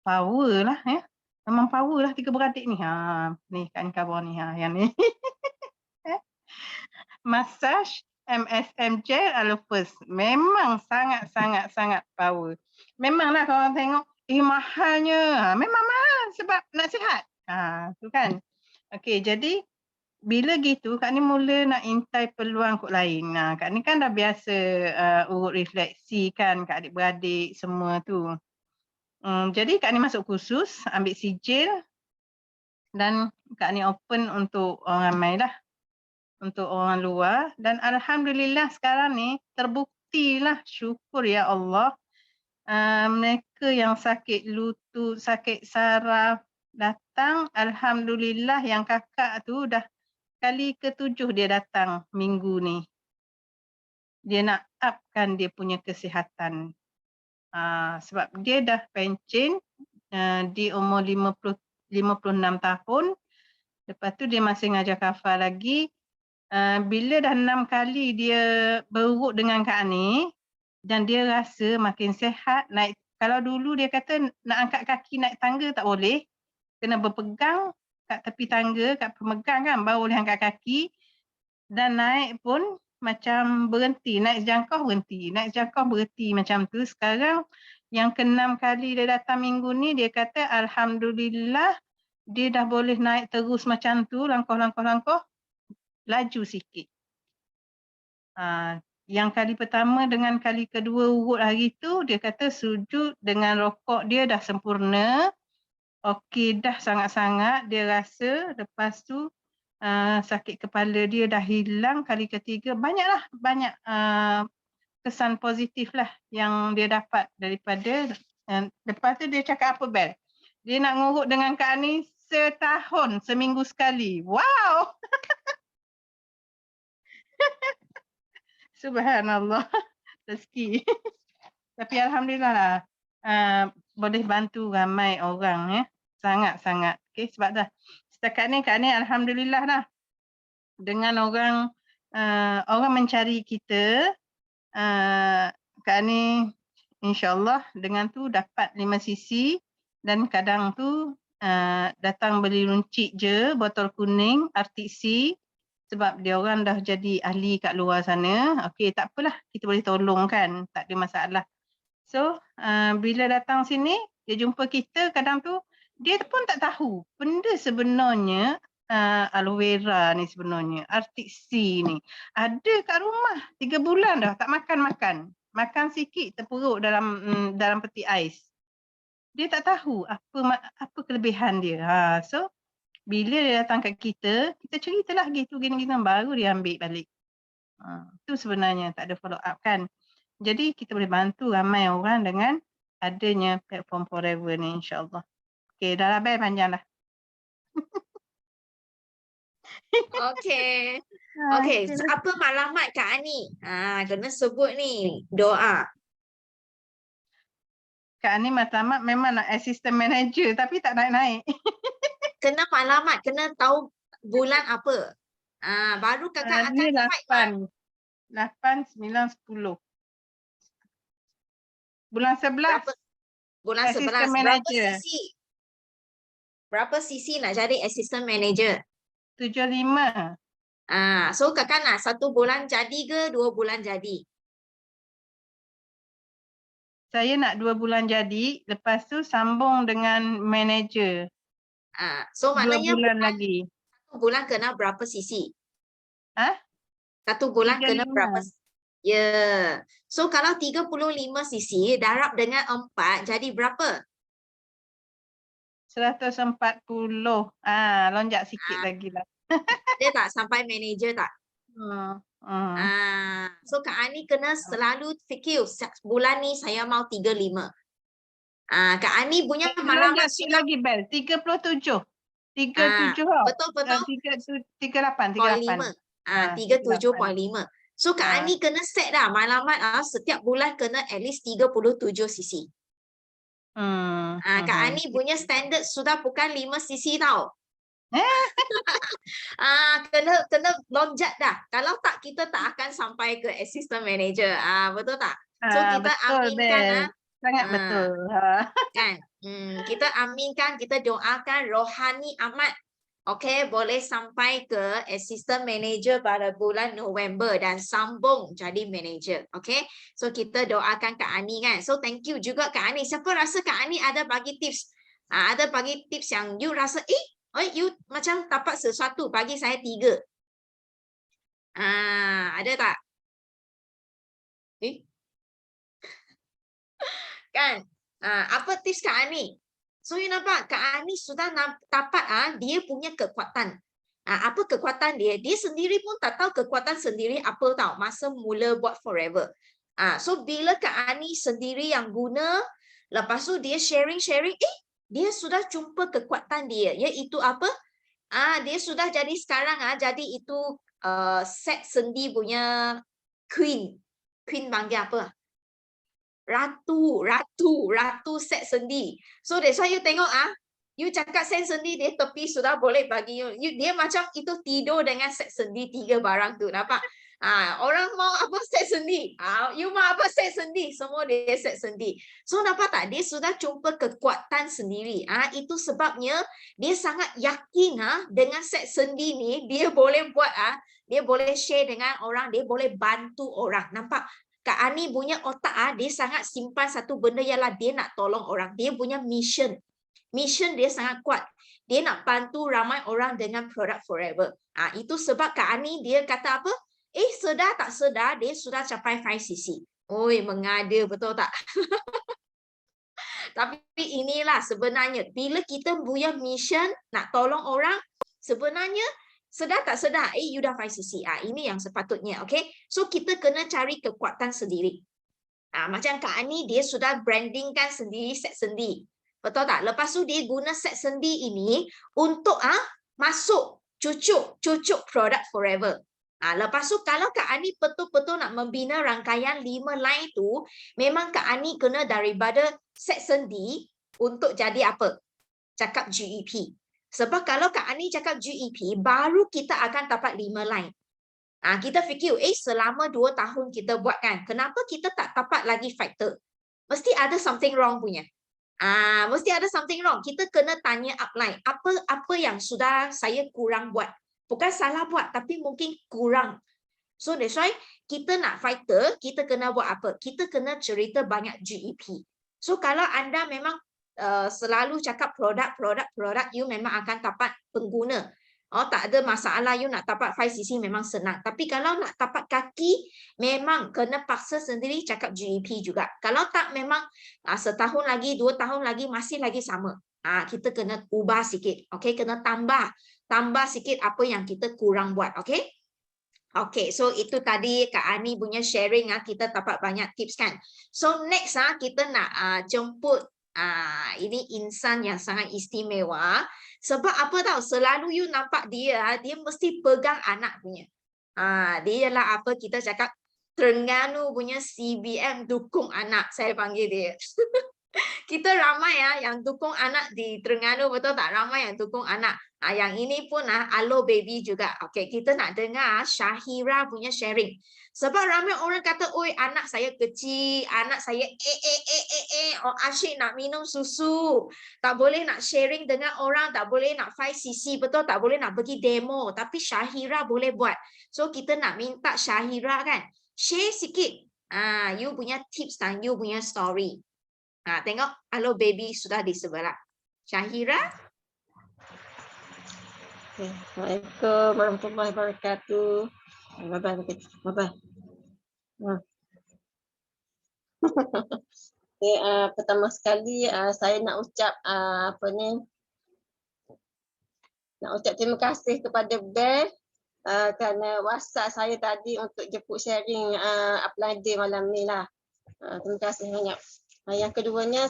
power lah ya. Memang power lah 3 beradik ni. Ni kan khabar ni yang ni. Massage MSM gel Alofus memang sangat power. Memanglah kalau orang tengok mahalnya. Memang mahal sebab nak sihat. Tu kan. Okey, jadi bila gitu Kak Ni mula nak intai peluang kot lain. Kak Ni kan dah biasa urut refleksi kan kat adik-beradik semua tu. Jadi Kak Ni masuk kursus, ambil sijil dan Kak Ni open untuk orang ramai lah. Untuk orang luar, dan alhamdulillah sekarang ni terbuktilah, syukur ya Allah, mereka yang sakit lutut, sakit saraf datang, alhamdulillah yang kakak tu dah kali ke-7 dia datang minggu ni. Dia nak upkan dia punya kesihatan. Sebab dia dah pencen di umur 56 tahun. Lepas tu dia masih ngajar kafar lagi. Bila dah 6 kali dia berurut dengan Kak Ni dan dia rasa makin sihat, naik, kalau dulu dia kata nak angkat kaki naik tangga tak boleh, kena berpegang kat tepi tangga, kat pemegang kan baru boleh angkat kaki, dan naik pun macam berhenti, naik sejangkau berhenti macam tu. Sekarang yang ke-6 kali dia datang minggu ni, dia kata alhamdulillah dia dah boleh naik terus macam tu, langkah-langkah laju sikit. Yang kali pertama dengan kali kedua urut hari tu, dia kata sujud dengan rokok dia dah sempurna. Okey dah sangat-sangat dia rasa. Lepas tu sakit kepala dia dah hilang kali ketiga. Banyak kesan positif lah yang dia dapat daripada. Lepas tu dia cakap apa Bel? Dia nak ngurut dengan Kak Ni setahun, seminggu sekali. Wow! Subhanallah, rezeki. Tapi alhamdulillah lah, boleh bantu ramai orang ya. Sangat-sangat. Okey, sebab dah setakat ni Kak Ni alhamdulillah lah. Dengan orang mencari kita, Kak Ni insya-Allah dengan tu dapat 5 cc, dan kadang tu datang beli runcit je, botol kuning RTC, sebab dia orang dah jadi ahli kat luar sana. Okey, tak apalah, kita boleh tolong kan, tak ada masalah. So, bila datang sini, dia jumpa kita, kadang tu dia pun tak tahu benda sebenarnya aloe vera ni sebenarnya, RTC ni ada kat rumah 3 bulan dah tak makan. Makan sikit terperuk dalam peti ais. Dia tak tahu apa kelebihan dia. So bila dia datang kat kita ceritalah gitu gini baru dia ambil balik. Itu sebenarnya tak ada follow up kan. Jadi kita boleh bantu ramai orang dengan adanya platform Forever ni insya-Allah. Okey, dah lah panjang dah. Okey. Okey, apa maklumat Kak Ani? Kena sebut ni doa. Kak Ani matlamat memang nak assistant manager tapi tak naik-naik. Kena maklumat, kena tahu bulan apa. Baru kakak akan Ni fight. 8, 9, 10. Bulan 11. Bulan 11 assistant berapa manager. sisi? Berapa sisi nak jadi assistant manager? 75. So kakak nak 1 bulan jadi ke 2 bulan jadi? Saya nak 2 bulan jadi, lepas tu sambung dengan manager. So 2 maknanya bulan lagi. 1 bulan kena berapa sisi? Ah, 1 bulan kena 35. berapa? Ya. So kalau 35 sisi darab dengan 4 jadi berapa? 140. Lonjak sikit lagi lah. Ada tak sampai manager tak? So Kak Ani kena selalu fikir bulan ni saya mau 35. Kak Ani punya Lonjak malamat sikit sudah lagi, Bel. 37. 37 tau. betul-betul 38. 0.5. 37.5. So Kak Ani kena set dah malamat setiap bulan kena at least 37 sisi. Kak Ani punya standard sudah bukan 5 sisi tau. Kena lonjat dah. Kalau tak kita tak akan sampai ke assistant manager. Betul tak? So kita betul, aminkan Bel. Sangat betul. kan. Kita aminkan, kita doakan rohani amat. Okey, boleh sampai ke assistant manager pada bulan November dan sambung jadi manager. Okey. So kita doakan Kak Ani kan. So thank you juga Kak Ani. Siapa rasa Kak Ani ada bagi tips? Ada bagi tips yang you rasa you macam dapat sesuatu, bagi saya 3. Ada tak? Kan? Apa tips Kak Ani? So you nampak Kak Ani sudah dapat dia punya kekuatan. Apa kekuatan dia? Dia sendiri pun tak tahu kekuatan sendiri apa tahu masa mula buat Forever. So bila Kak Ani sendiri yang guna, lepas tu dia sharing, dia sudah jumpa kekuatan dia, iaitu apa? Dia sudah jadi sekarang jadi itu set sendi punya queen. Queen panggil apa? Ratu set sendi. So that's why you tengok you cakap set sendi dia tepi sudah boleh bagi you. Dia macam itu tidur dengan set sendi 3 barang tu, nampak? Orang mau apa set sendi, you mau apa set sendi, semua dia set sendi. So nampak tak, dia sudah jumpa kekuatan sendiri. Itu sebabnya dia sangat yakin dengan set sendi ni dia boleh buat dia boleh share dengan orang, dia boleh bantu orang. Nampak? Kak Ani punya otak dia sangat simpan satu benda ialah dia nak tolong orang. Dia punya mission. Mission dia sangat kuat. Dia nak bantu ramai orang dengan produk Forever. Itu sebab Kak Ani dia kata apa? Sedar tak sedar dia sudah capai 5cc. Oi, mengada betul tak? Tapi inilah sebenarnya bila kita punya mission nak tolong orang, sebenarnya sedar tak sedar, you dah 5cc. Ini yang sepatutnya, okay? So kita kena cari kekuatan sendiri. Macam Kak Ani dia sudah brandingkan sendiri set sendi. Betul tak? Lepas tu dia guna set sendi ini untuk masuk cucuk produk Forever. Lepas tu kalau Kak Ani betul-betul nak membina rangkaian 5 line tu, memang Kak Ani kena daripada set sendi untuk jadi apa? Cakap GEP. Sebab kalau Kak Ani cakap GEP, baru kita akan dapat 5 line. Kita fikir, selama 2 tahun kita buat kan, kenapa kita tak dapat lagi fighter? Mesti ada something wrong punya. Mesti ada something wrong. Kita kena tanya upline, apa yang sudah saya kurang buat. Bukan salah buat, tapi mungkin kurang. So that's why kita nak fighter, kita kena buat apa? Kita kena cerita banyak GEP. So kalau anda memang selalu cakap produk, you memang akan dapat pengguna. Tak ada masalah, you nak dapat 5cc memang senang. Tapi kalau nak dapat kaki, memang kena paksa sendiri cakap GEP juga. Kalau tak memang setahun lagi, 2 tahun lagi, masih lagi sama. Kita kena ubah sikit. Okay, kena tambah sikit apa yang kita kurang buat. Okay. Okay, so itu tadi Kak Ani punya sharing. Kita dapat banyak tips kan. So next kita nak jemput ini insan yang sangat istimewa. Sebab apa tahu, selalu you nampak dia mesti pegang anak punya. Dia ialah apa kita cakap Terengganu punya CBM dukung anak, saya panggil dia. Kita ramai yang dukung anak di Terengganu, betul tak? Ramai yang dukung anak. Yang ini pun Alo Baby juga. Okey, kita nak dengar Syahira punya sharing. Sebab ramai orang kata, oi anak saya kecil, anak saya asyik nak minum susu. Tak boleh nak sharing dengan orang, tak boleh nak 5cc, betul tak boleh nak pergi demo. Tapi Syahira boleh buat. So kita nak minta Syahira kan, share sikit. You punya tips dan you punya story. Tengok Alo Baby sudah di sebelah. Syahira? Assalamualaikum warahmatullahi wabarakatuh. Bye-bye. Okay, pertama sekali saya nak ucap nak ucap terima kasih kepada Bel kerana WhatsApp saya tadi untuk jemput sharing upload day malam ni lah. Terima kasih banyak. Yang keduanya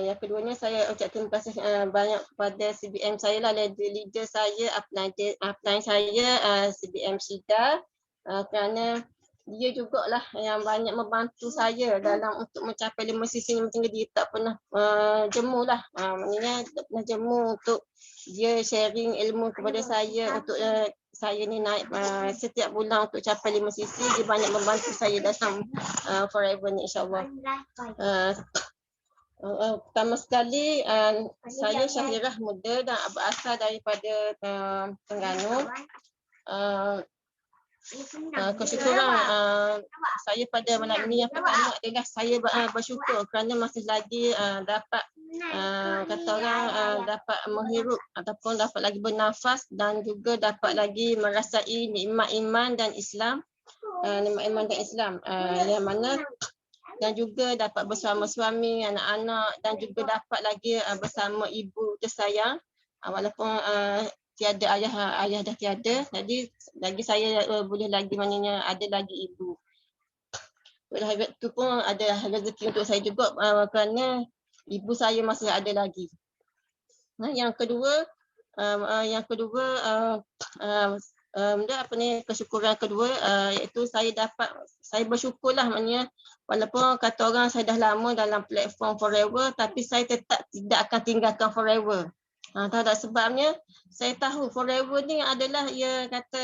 yang keduanya saya ucap terima kasih banyak kepada CBM saya lah, leader saya, upline saya, CBM Syida, kerana dia jugalah yang banyak membantu saya dalam untuk mencapai 5cc macam dia tak pernah jemu lah. Maknanya tak pernah jemu untuk dia sharing ilmu kepada saya untuk saya ni naik setiap bulan untuk capai 5cc. Dia banyak membantu saya dalam forever ni insyaAllah. Pertama sekali, saya Syahirah muda dan berasal daripada Terengganu. Kesyukuran saya pada malam ini yang pertama adalah saya bersyukur kerana masih lagi dapat kata orang dapat menghirup ataupun dapat lagi bernafas dan juga dapat lagi merasai nikmat iman dan Islam, yang mana dan juga dapat bersama suami, anak-anak dan juga dapat lagi bersama ibu tersayang walaupun tiada ayah dah tiada, jadi lagi saya boleh lagi maknanya ada lagi ibu. Itu pun ada rezeki untuk saya juga kerana ibu saya masih ada lagi. Yang kedua kesyukuran kedua iaitu saya bersyukurlah maknanya walaupun kata orang saya dah lama dalam platform forever tapi saya tetap tidak akan tinggalkan forever. Tahu tak sebabnya? Saya tahu forever ni adalah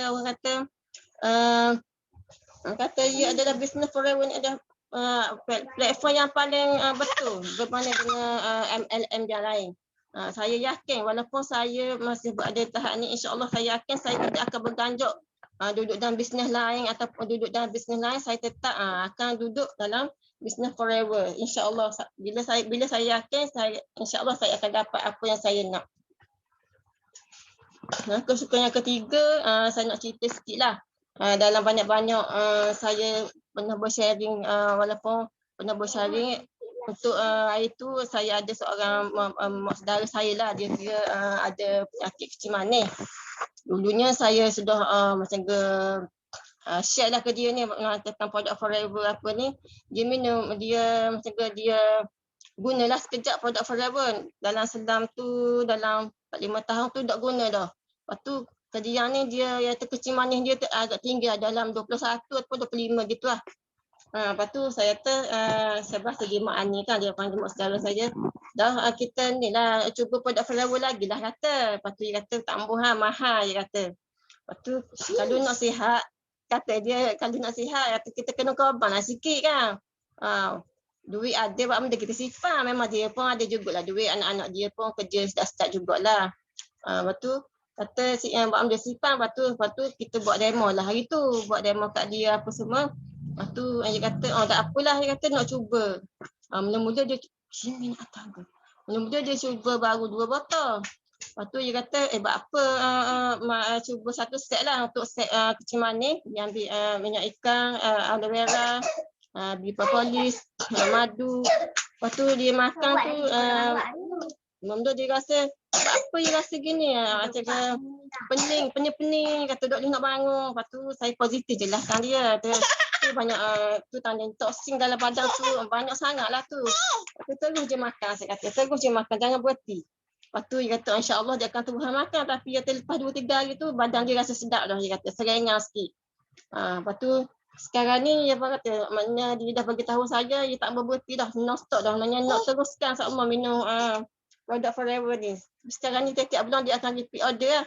orang kata ia adalah business forever ni adalah platform yang paling betul berbanding dengan MLM yang lain. Saya yakin walaupun saya masih berada tahap ni, insya-Allah saya yakin saya tidak akan berganjok duduk dalam bisnes lain ataupun duduk dalam bisnes lain, saya tetap akan duduk dalam bisnes forever. Insya-Allah bila saya yakin insya-Allah saya akan dapat apa yang saya nak. Kesukaan yang ketiga, saya nak cerita sikitlah. Dalam banyak-banyak saya pernah bersharing walaupun pernah bersharing untuk hari tu saya ada seorang saudara saya lah, dia ada penyakit kecil manis. Dulunya saya sudah macam share lah ke dia ni tentang produk forever apa ni. Dia minum, dia macam dia gunalah sekejap produk forever. Dalam selam tu dalam 5 tahun tu tak guna dah. Lepas tu kejadian ni dia yang kecil manis dia agak tinggi dalam 21 ataupun 25 gitu lah. Lepas tu saya kata sebab segi mak Ani kan, dia panggil mak saudara saya. Dah kita ni lah cuba produk forever lagi lah kata. Lepas tu dia kata tambah mahal dia kata. Lepas tu kalau nak sihat, kata dia kalau nak sihat kita kena korban lah sikit kan. Duit ada buat benda kita simpan. Memang dia pun ada jugalah duit, anak-anak dia pun kerja dah start jugalah. Lepas tu kata buat benda simpan, lepas tu kita buat demo lah hari tu. Buat demo kat dia apa semua. Lepas tu dia kata tak apalah, dia kata nak cuba. Mula-mula dia sini nak tahu. Mula-mula dia cuba baru 2 botol. Lepas tu dia kata buat apa cuba satu set lah untuk set kecil manis. Dia ambil minyak ikan, aloe vera, beli propolis, madu. Lepas tu dia makan tu mula-mula dia rasa apa dia rasa gini macam pening, kata dok dia nak bangun. Lepas tu saya positif jelaskan dia. Tu banyak tu tanda toksik dalam badan tu banyak sangatlah tu. Terus je makan, saya kata terus je makan, jangan berhenti. Lepas tu dia kata insya-Allah dia akan Tuhan makan, tapi dia lepas 2-3 hari tu badan dia rasa sedap dah, dia kata serenyang sikit. Lepas tu sekarang ni dia kata maknanya dia dah bagi tahu saya dia tak berhenti dah, non stop dah, maknanya nak teruskan sama minum produk Forever ni. Sekarang ni tiap bulan dia akan repeat order lah.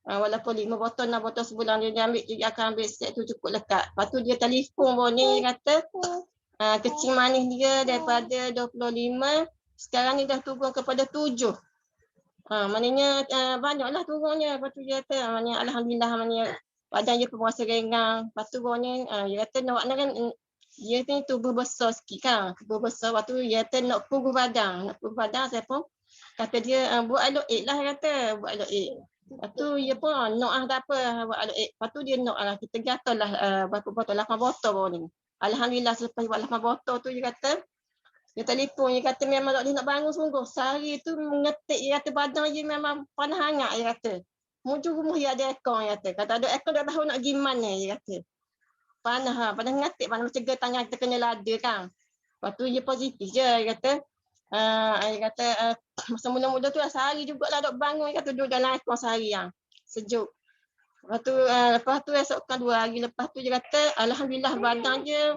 Walaupun 5 botol 6 botol sebulan dia ambil, dia akan ambil set tu cukup lekat. Lepas tu dia telefon pun ni kata kecing manis dia daripada 25 sekarang ni dah turun kepada 7. Maknanya banyaklah turunnya. Lepas tu dia kata maknanya alhamdulillah, maknanya badan dia pun rasa ringan. Lepas tu dia kata nak kan dia ni tubuh besar sikit kan. Tubuh besar, waktu tu dia kata nak kurus badan. Saya pun kata dia buat aloe lah, dia kata buat aloe. Lepas tu dia pun nak tak apa buat aloe. Lepas tu dia nak kita gatal lah berapa botol, 8 botol baru ni. Alhamdulillah selepas buat 8 botol tu dia kata dia telefon, dia kata memang tak boleh nak bangun sungguh. Sehari tu mengetik, dia kata badan dia memang panas hangat, dia kata. Muju rumah dia ada aircon, dia kata. Kata ada aircon tak tahu nak pergi mana, dia kata. Panas ngetik, panas macam tangan kita kena lada kan. Lepas tu dia positif je, dia kata. Dia kata masa mula-mula tu sehari jugalah dok bangun, dia kata duduk dalam aircon sehari yang sejuk. Lepas tu esokkan 2 hari lepas tu dia kata alhamdulillah badan dia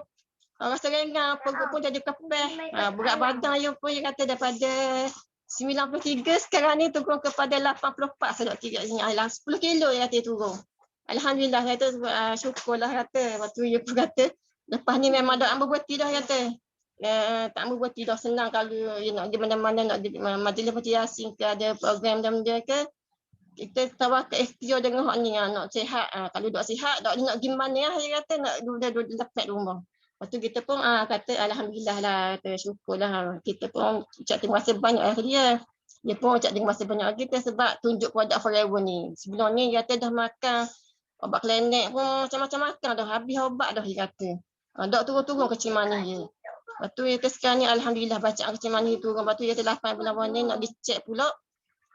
rasa ringan, perut pun jadi kepeh. Berat badan dia pun dia kata daripada 93 sekarang ni turun kepada 84 saya nak kira sini. 10 kilo dia kata turun. Alhamdulillah, saya kata syukurlah kata. Lepas tu dia pun kata lepas ni memang tak ambil berhenti dah kata. Tak ambil berhenti dah, senang kalau nak pergi mana-mana, nak majlis parti Yasin ke ada program dia ke. Kita tawakal ikhtiar dengan hak ni nak sihat. Kalau duk sihat tak nak pergi mana lah, dia kata nak duduk lepas rumah. Lepas tu kita pun kata alhamdulillah lah, kata syukurlah. Kita pun ucap terima kasih banyak lah dia. Dia pun ucap terima kasih banyak kita sebab tunjuk produk Forever ni. Sebelum ni dia kata dah makan obat klinik pun macam-macam makan dah, habis obat dah dia kata. Dok turun-turun kecil manis dia. Lepas tu dia kata sekarang ni alhamdulillah bacaan kecil manis turun. Lepas tu dia kata 8 bulan ni nak dicek pula.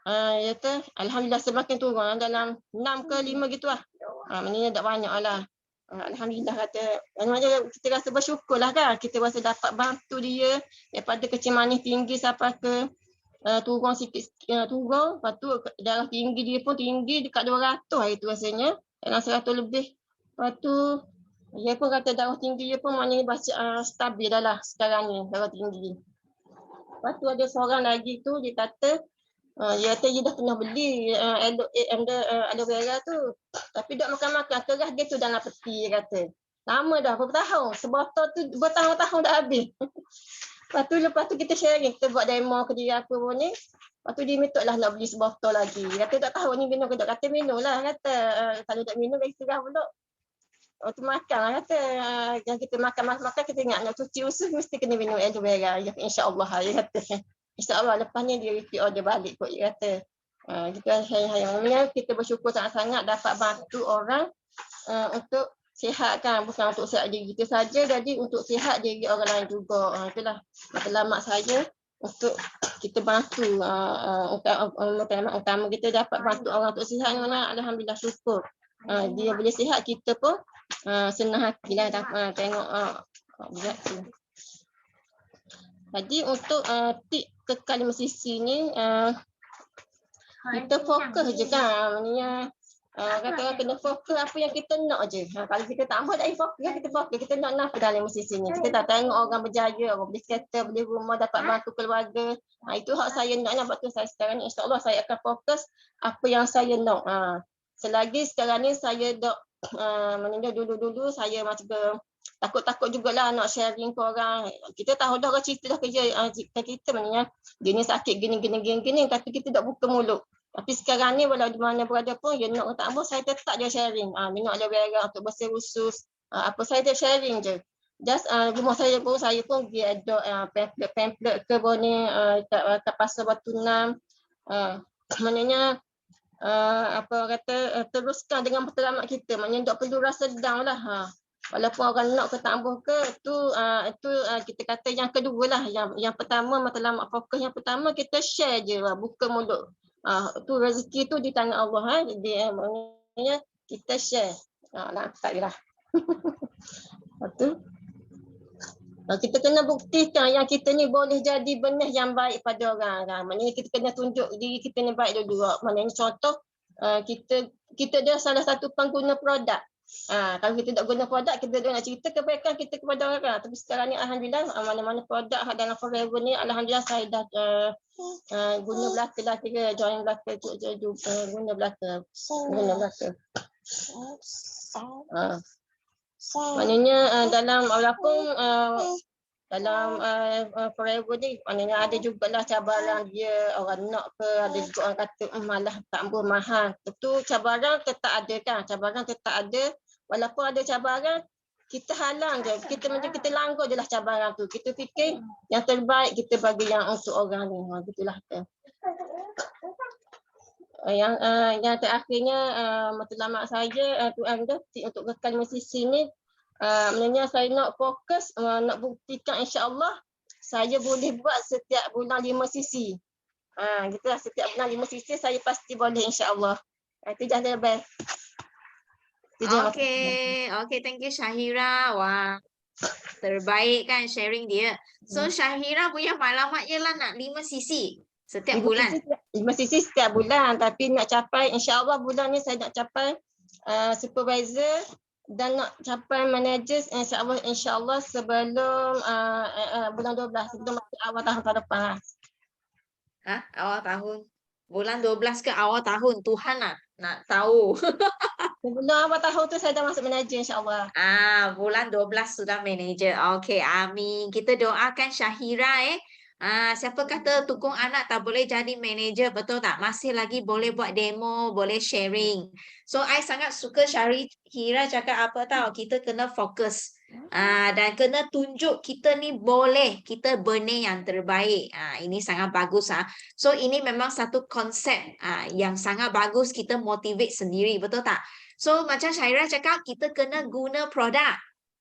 Dia kata alhamdulillah semakin turun dalam 6 ke 5 gitu lah. Maknanya tak banyak lah. Alhamdulillah kata, macam kita rasa bersyukurlah kan, kita rasa dapat bantu dia daripada kecil manis tinggi sampai ke turun sikit, turun. Lepas tu darah tinggi dia pun tinggi dekat 200 hari tu rasanya, dalam 100 lebih. Lepas tu dia pun kata darah tinggi dia pun maknanya stabil dah lah sekarang ni, darah tinggi. Lepas tu ada seorang lagi tu dia kata dia kata dia dah pernah beli aloe vera tu. Tapi duk makan-makan, keras dia tu dalam peti, dia kata. Lama dah, berapa tahun. Sebotol tu bertahun-tahun dah habis. Lepas tu kita sharing, kita buat demo ke dia apa pun ni. Lepas tu dia minta lah nak beli sebotol lagi. Dia kata tak tahu ni minum ke tak. Kata minum lah, kata. Kalau tak minum, dia serah pula. Waktu makan lah, kata. Yang kita makan, kita ingat nak cuci usus, mesti kena minum aloe vera. InsyaAllah, dia kata. InsyaAllah lepas ni dia repeat order balik kot, dia kata. Kita bersyukur sangat-sangat dapat bantu orang untuk sihat kan. Bukan untuk sihat diri kita saja, jadi untuk sihat diri orang lain juga. Itulah matlamat saya untuk kita bantu. Utama kita dapat bantu orang untuk sihat. Alhamdulillah syukur. Dia boleh sihat, kita pun senang hati lah tengok dia tu. Jadi untuk tip kekal musisi ni kita fokus je kan, maknanya kata kena fokus apa yang kita nak je. Kalau kita tak mahu tak fokus, kita fokus, kita nak apa dalam musisi ni. Kita tak tengok orang berjaya, orang beli kereta, beli rumah, dapat bantu keluarga. Itu hak saya nak. Sebab tu saya sekarang ni insya-Allah saya akan fokus apa yang saya nak. Selagi sekarang ni saya dok maknanya dulu-dulu saya macam takut-takut jugalah nak sharing ke orang. Kita tahu dah orang cerita dah kerja kita maknanya dia ni sakit gini, tapi kita tak buka mulut. Tapi sekarang ni walau di mana berada pun, dia nak tak apa, saya tetap dia sharing. Minum aloe vera untuk bersih usus. Apa saya dia sharing je. Just rumah saya pun dia ada pamphlet ke bawah ni kat Pasar Batu 6. Maknanya apa kata teruskan dengan matlamat kita. Maknanya tak perlu rasa down lah. Walaupun orang nak ke tak ambuh ke, itu kita kata yang kedua lah. Yang pertama, matlamat fokus yang pertama, kita share je, buka mulut. Tu rezeki tu di tangan Allah. Dia maknanya kita share. Tak je lah. Lepas tu, kita kena buktikan yang kita ni boleh jadi benih yang baik pada orang. Maknanya kita kena tunjuk diri kita ni baik dulu. Maknanya contoh, kita adalah salah satu pengguna produk. Kalau kita tak guna produk, kita nak cerita kebaikan kita kepada orang. Tapi sekarang ni alhamdulillah mana-mana produk dalam Forever ni alhamdulillah saya dah guna belaka lah, kira join belaka guna belaka. Maknanya dalam walaupun dalam Forever ni maknanya ada jugalah cabaran dia, orang nak ke, ada juga orang kata malah tak mahal. Tentu cabaran tetap ada kan, cabaran tetap ada. Walaupun ada cabaran, kita halang je, kita langgar je lah cabaran tu. Kita fikir yang terbaik kita bagi yang untuk orang ni. Begitulah. Yang terakhirnya matlamat saya untuk rekan musisi ni, maknanya saya nak fokus, nak buktikan insya-Allah saya boleh buat setiap bulan 5 sisi. Gitulah, setiap bulan 5 sisi saya pasti boleh insya-Allah. Itu je best. Okay, thank you Syahira. Wah, terbaik kan sharing dia. So Syahira punya matlamat ialah nak 5 sisi setiap bulan. 5 sisi setiap bulan, tapi nak capai insya-Allah bulan ni saya nak capai supervisor dan nak capai manager insya-Allah sebelum bulan 12, sebelum awal tahun depan. Awal tahun. Bulan 12 ke awal tahun? Tuhan nak tahu. Sebelum awal tahun tu saya dah masuk manager insya-Allah. Bulan 12 sudah manager. Okey, amin. Kita doakan Syahira siapa kata tukung anak tak boleh jadi manager, betul tak? Masih lagi boleh buat demo, boleh sharing. So I sangat suka Syahira cakap apa tahu, kita kena fokus. Dan kena tunjuk kita ni boleh, kita benih yang terbaik. Ini sangat bagus. So ini memang satu konsep yang sangat bagus, kita motivate sendiri, betul tak? So macam Syahira cakap, kita kena guna produk.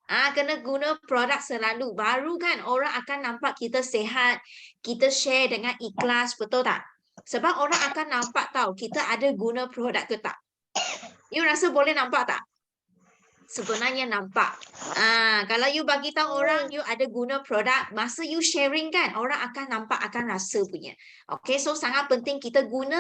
Kena guna produk selalu. Baru kan orang akan nampak kita sihat, kita share dengan ikhlas, betul tak? Sebab orang akan nampak tahu kita ada guna produk ke tak. You rasa boleh nampak tak? Sebenarnya nampak. Kalau you bagi tahu orang you ada guna produk, masa you sharing kan, orang akan nampak, akan rasa punya. Okay, so sangat penting kita guna,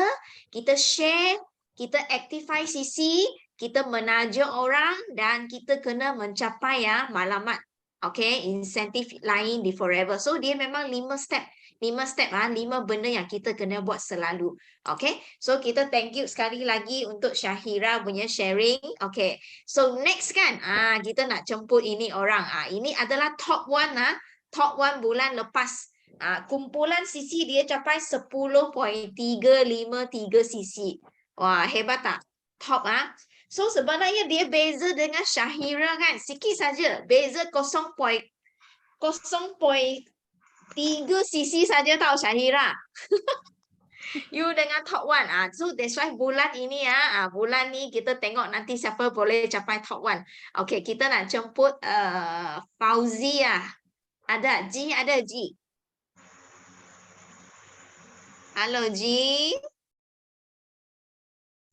kita share, kita actify sisi, kita menaja orang dan kita kena mencapai matlamat. Okay, insentif lain di Forever. So dia memang 5 step. 5 benda yang kita kena buat selalu. Okay, so kita thank you sekali lagi untuk Syahira punya sharing. Okay, so next kan, kita nak jemput ini orang. Ini adalah top 1 top 1 bulan lepas. Kumpulan sisi dia capai 10.353 sisi. Wah, hebat tak? Top So sebenarnya dia beza dengan Syahira kan, sikit saja. Beza 0.3 sisi saja tahu Syahira. You dengan top 1. So that's why bulan ini bulan ni kita tengok nanti siapa boleh capai top 1. Okay, kita nak jemput Fauzi Ada Ji, ada Ji. Halo Ji.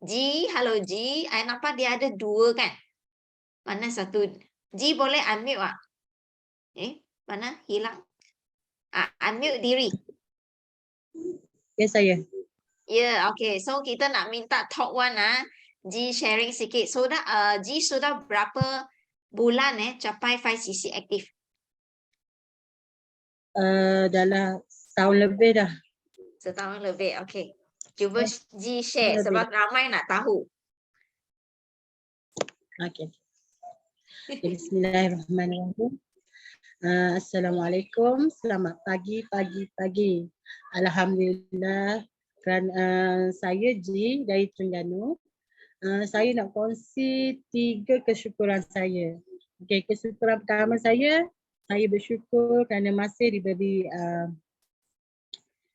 Ji, halo Ji. I nampak dia ada 2 kan? Mana satu? Ji boleh unmute mana? Hilang. Unmute diri. Ya, saya. Ya, okay. So kita nak minta top 1 Ji sharing sikit. So Ji sudah berapa bulan capai 5 sisi aktif? Dalam setahun lebih dah. Setahun lebih, okay. Cuba Ji share sebab ramai nak tahu. Okey. Bismillahirrahmanirrahim. Assalamualaikum. Selamat pagi. Alhamdulillah. Saya Ji dari Terengganu. Saya nak kongsi 3 kesyukuran saya. Okey, kesyukuran pertama saya bersyukur kerana masih diberi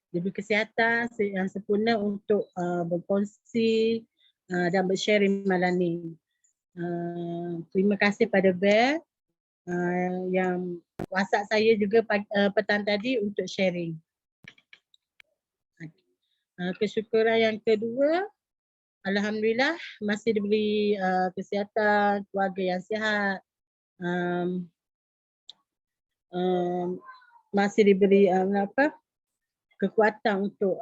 kesihatan yang sempurna untuk berkongsi dan bersharing malam ni. Terima kasih pada Bear yang WhatsApp saya juga petang tadi untuk sharing. Kesyukuran yang kedua, alhamdulillah masih diberi kesihatan, keluarga yang sihat, masih diberi kekuatan untuk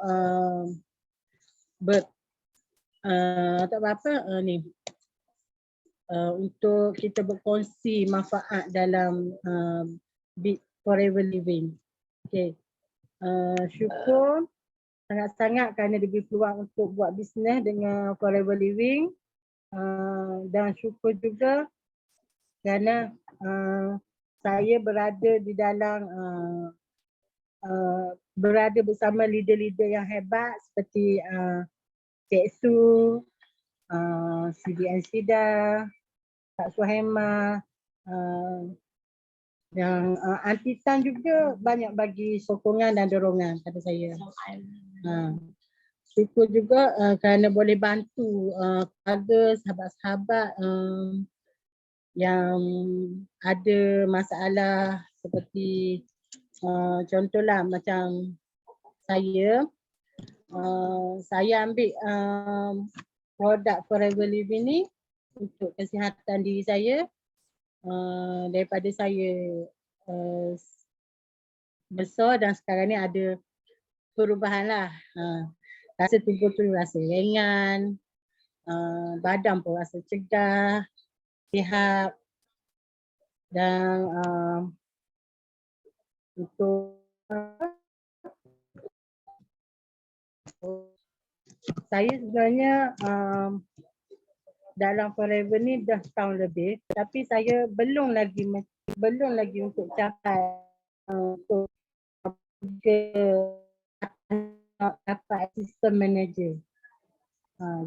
untuk kita berkongsi manfaat dalam Forever Living. Okay. Syukur sangat-sangat kerana diberi peluang untuk buat bisnes dengan Forever Living. Dan syukur juga kerana saya berada di dalam berada bersama leader-leader yang hebat seperti Cik Su, CDN Sida, Kak Suhaima, yang Aunty Tan juga banyak bagi sokongan dan dorongan pada saya. Syukur juga kerana boleh bantu keluarga, sahabat-sahabat yang ada masalah seperti contohlah macam saya ambil produk Forever Living ni untuk kesihatan diri saya. Daripada saya besar dan sekarang ni ada perubahan lah. Rasa tubuh tu rasa ringan, badan pun rasa cegah, sihat. Dan untuk saya sebenarnya dalam Forever ni dah tahun lebih, tapi saya belum lagi untuk capai untuk dapat assistant manager.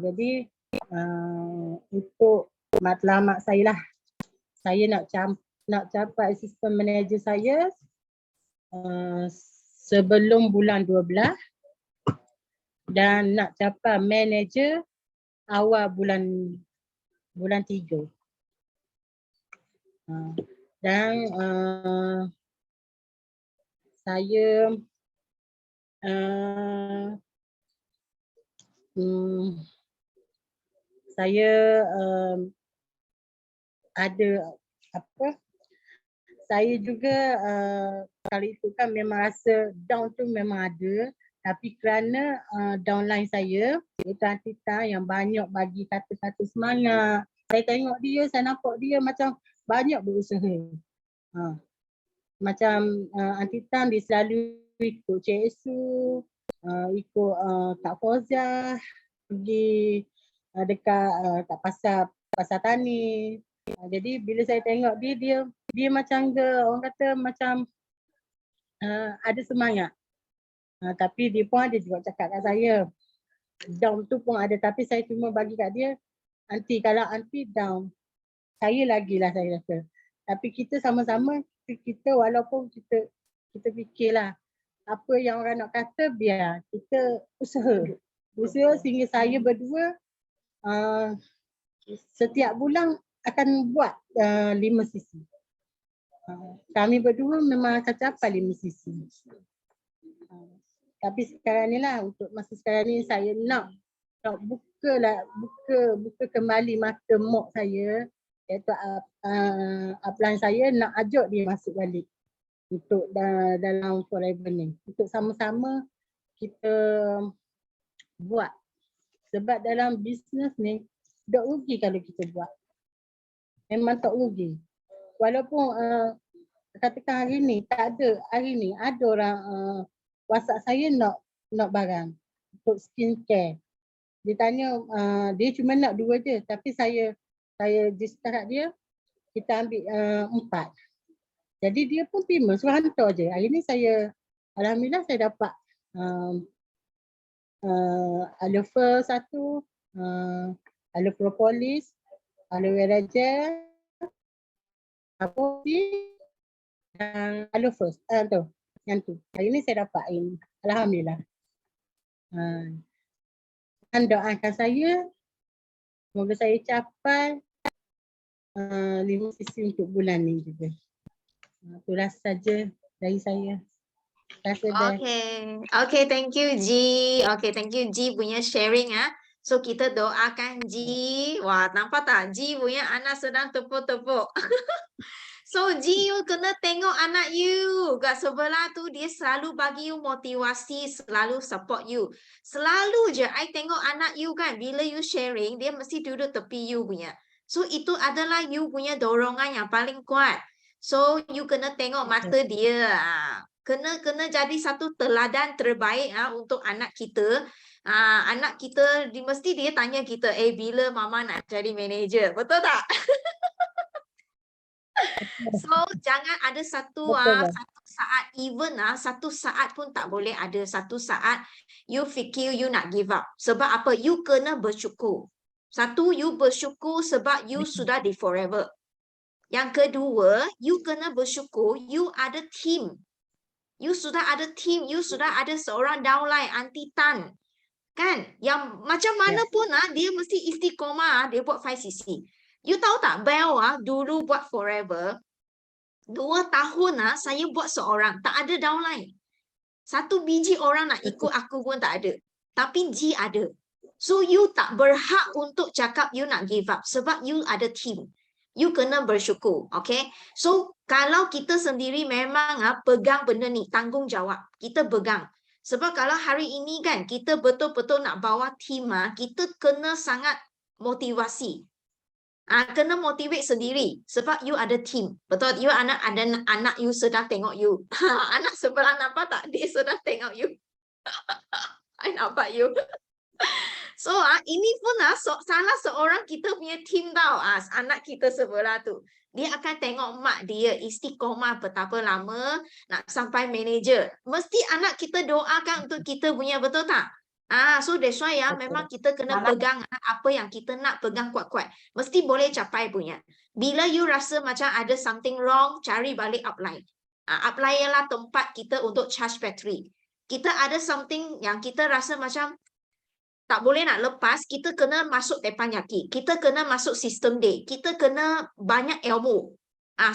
Jadi untuk matlamat saya lah, saya nak capai assistant manager saya sebelum bulan 12 dan nak capai manager awal bulan 3. Dan saya ada apa? Saya juga kali itu kan memang rasa down tu memang ada, tapi kerana downline saya, itu Aunty Tan yang banyak bagi kata-kata semangat. Saya tengok dia, saya nampak dia macam banyak berusaha. Macam Aunty Tan dia selalu ikut Cik Su, ikut Kak Fauzah, pergi dekat kat pasar tani. Jadi bila saya tengok dia macam orang kata macam ada semangat. Tapi dia pun ada juga cakap kat saya, down tu pun ada, tapi saya cuma bagi kat dia, Aunty kalau Aunty down, saya lagilah saya rasa. Tapi kita sama-sama, kita walaupun kita fikirlah apa yang orang nak kata, biar kita usaha sehingga saya berdua setiap bulan akan buat 5 sesi. Kami berdua memang akan capai 5 sesi. Tapi sekarang ni lah, untuk masa sekarang ni saya nak buka kembali mata mok saya, iaitu upline saya, nak ajak dia masuk balik untuk dalam Forever ni. Untuk sama-sama kita buat. Sebab dalam bisnes ni, tak rugi kalau kita buat. Memang tak rugi. Walaupun katakan hari ni tak ada, hari ni ada orang WhatsApp saya nak barang untuk skincare. Dia tanya, dia cuma nak 2 je, tapi saya setakat dia, kita ambil 4. Jadi dia pun terima, suruh hantar je. Hari ni alhamdulillah saya dapat aloe vera 1, aloe propolis, aloe vera gel, dan aloe vera tu. Yang tu. Hari ni saya dapat ini. Alhamdulillah. Dan doakan saya, semoga saya capai 5 sesi untuk bulan ni juga. Itulah saja dari saya. Terima kasih. Okay, thank you Ji. Okay, thank you Ji punya sharing . So kita doakan Ji. Wah, nampak tak? Ji punya anak sedang tepuk-tepuk. So Ji, you kena tengok anak you. Kat sebelah tu dia selalu bagi you motivasi, selalu support you. Selalu je I tengok anak you kan, bila you sharing, dia mesti duduk tepi you punya. So itu adalah you punya dorongan yang paling kuat. So you kena tengok mata dia. Kena jadi satu teladan terbaik untuk anak kita. Anak kita mesti dia tanya kita, bila mama nak jadi manager, betul tak? So jangan ada satu saat, even satu saat pun tak boleh ada satu saat you fikir you nak give up. Sebab apa? You kena bersyukur. Satu, you bersyukur sebab you sudah di Forever. Yang kedua, you kena bersyukur you ada team. You sudah ada team, you sudah ada seorang downline, Aunty Tan. Kan? Yang macam mana pun dia mesti istiqomah, dia buat 5cc. You tahu tak, Bel dulu buat Forever, 2 tahun saya buat seorang, tak ada downline. Satu biji orang nak ikut aku pun tak ada. Tapi G ada. So you tak berhak untuk cakap you nak give up. Sebab you ada team. You kena bersyukur. Okay. So kalau kita sendiri memang pegang benda ni, tanggungjawab. Kita pegang. Sebab kalau hari ini kan kita betul-betul nak bawa team, kita kena sangat motivasi. Kena motivate sendiri sebab you ada team. Betul? You ada anak you sedang tengok you. Anak sebelah nampak tak? Dia sedang tengok you. I nampak you. So ini pun salah seorang kita punya team tau. Anak kita sebelah tu. Dia akan tengok mak dia istiqomah betapa lama nak sampai manager. Mesti anak kita doakan untuk kita punya, betul tak? So that's why memang kita kena pegang apa yang kita nak, pegang kuat-kuat. Mesti boleh capai punya. Bila you rasa macam ada something wrong, cari balik upline. Upline ialah tempat kita untuk charge battery. Kita ada something yang kita rasa macam tak boleh nak lepas, kita kena masuk teppanyaki. Kita kena masuk sistem day. Kita kena banyak ilmu.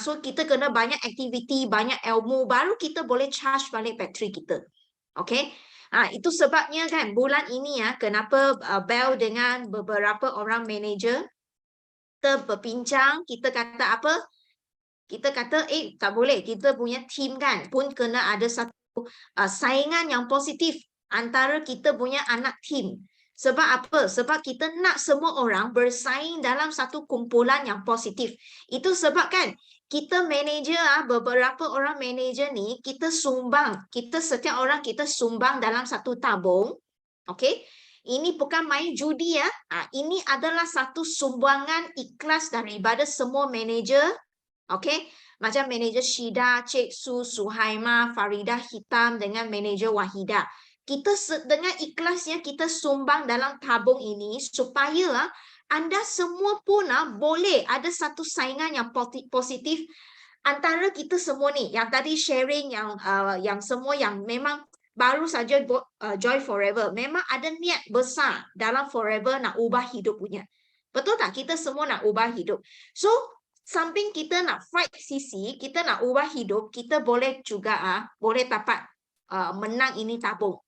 So kita kena banyak aktiviti, banyak ilmu, baru kita boleh charge balik bateri kita. Okay? Itu sebabnya kan bulan ini kenapa Bel dengan beberapa orang manager kita berbincang, kita kata apa? Kita kata tak boleh, kita punya team kan pun kena ada satu saingan yang positif antara kita punya anak team. Sebab apa? Sebab kita nak semua orang bersaing dalam satu kumpulan yang positif. Itu sebab kan kita manager, beberapa orang manager ni, kita sumbang. Setiap orang kita sumbang dalam satu tabung. Okay? Ini bukan main judi ya. Ini adalah satu sumbangan ikhlas daripada semua manager. Okay? Macam manager Shida, Cik Su, Suhaima, Farida Hitam dengan manager Wahida. Kita dengan ikhlasnya kita sumbang dalam tabung ini supaya anda semua pun boleh ada satu saingan yang positif antara kita semua ni. Yang tadi sharing yang semua yang memang baru saja join Forever. Memang ada niat besar dalam Forever nak ubah hidup punya. Betul tak? Kita semua nak ubah hidup. So, samping kita nak fight sisi, kita nak ubah hidup, kita boleh juga boleh dapat menang ini tabung.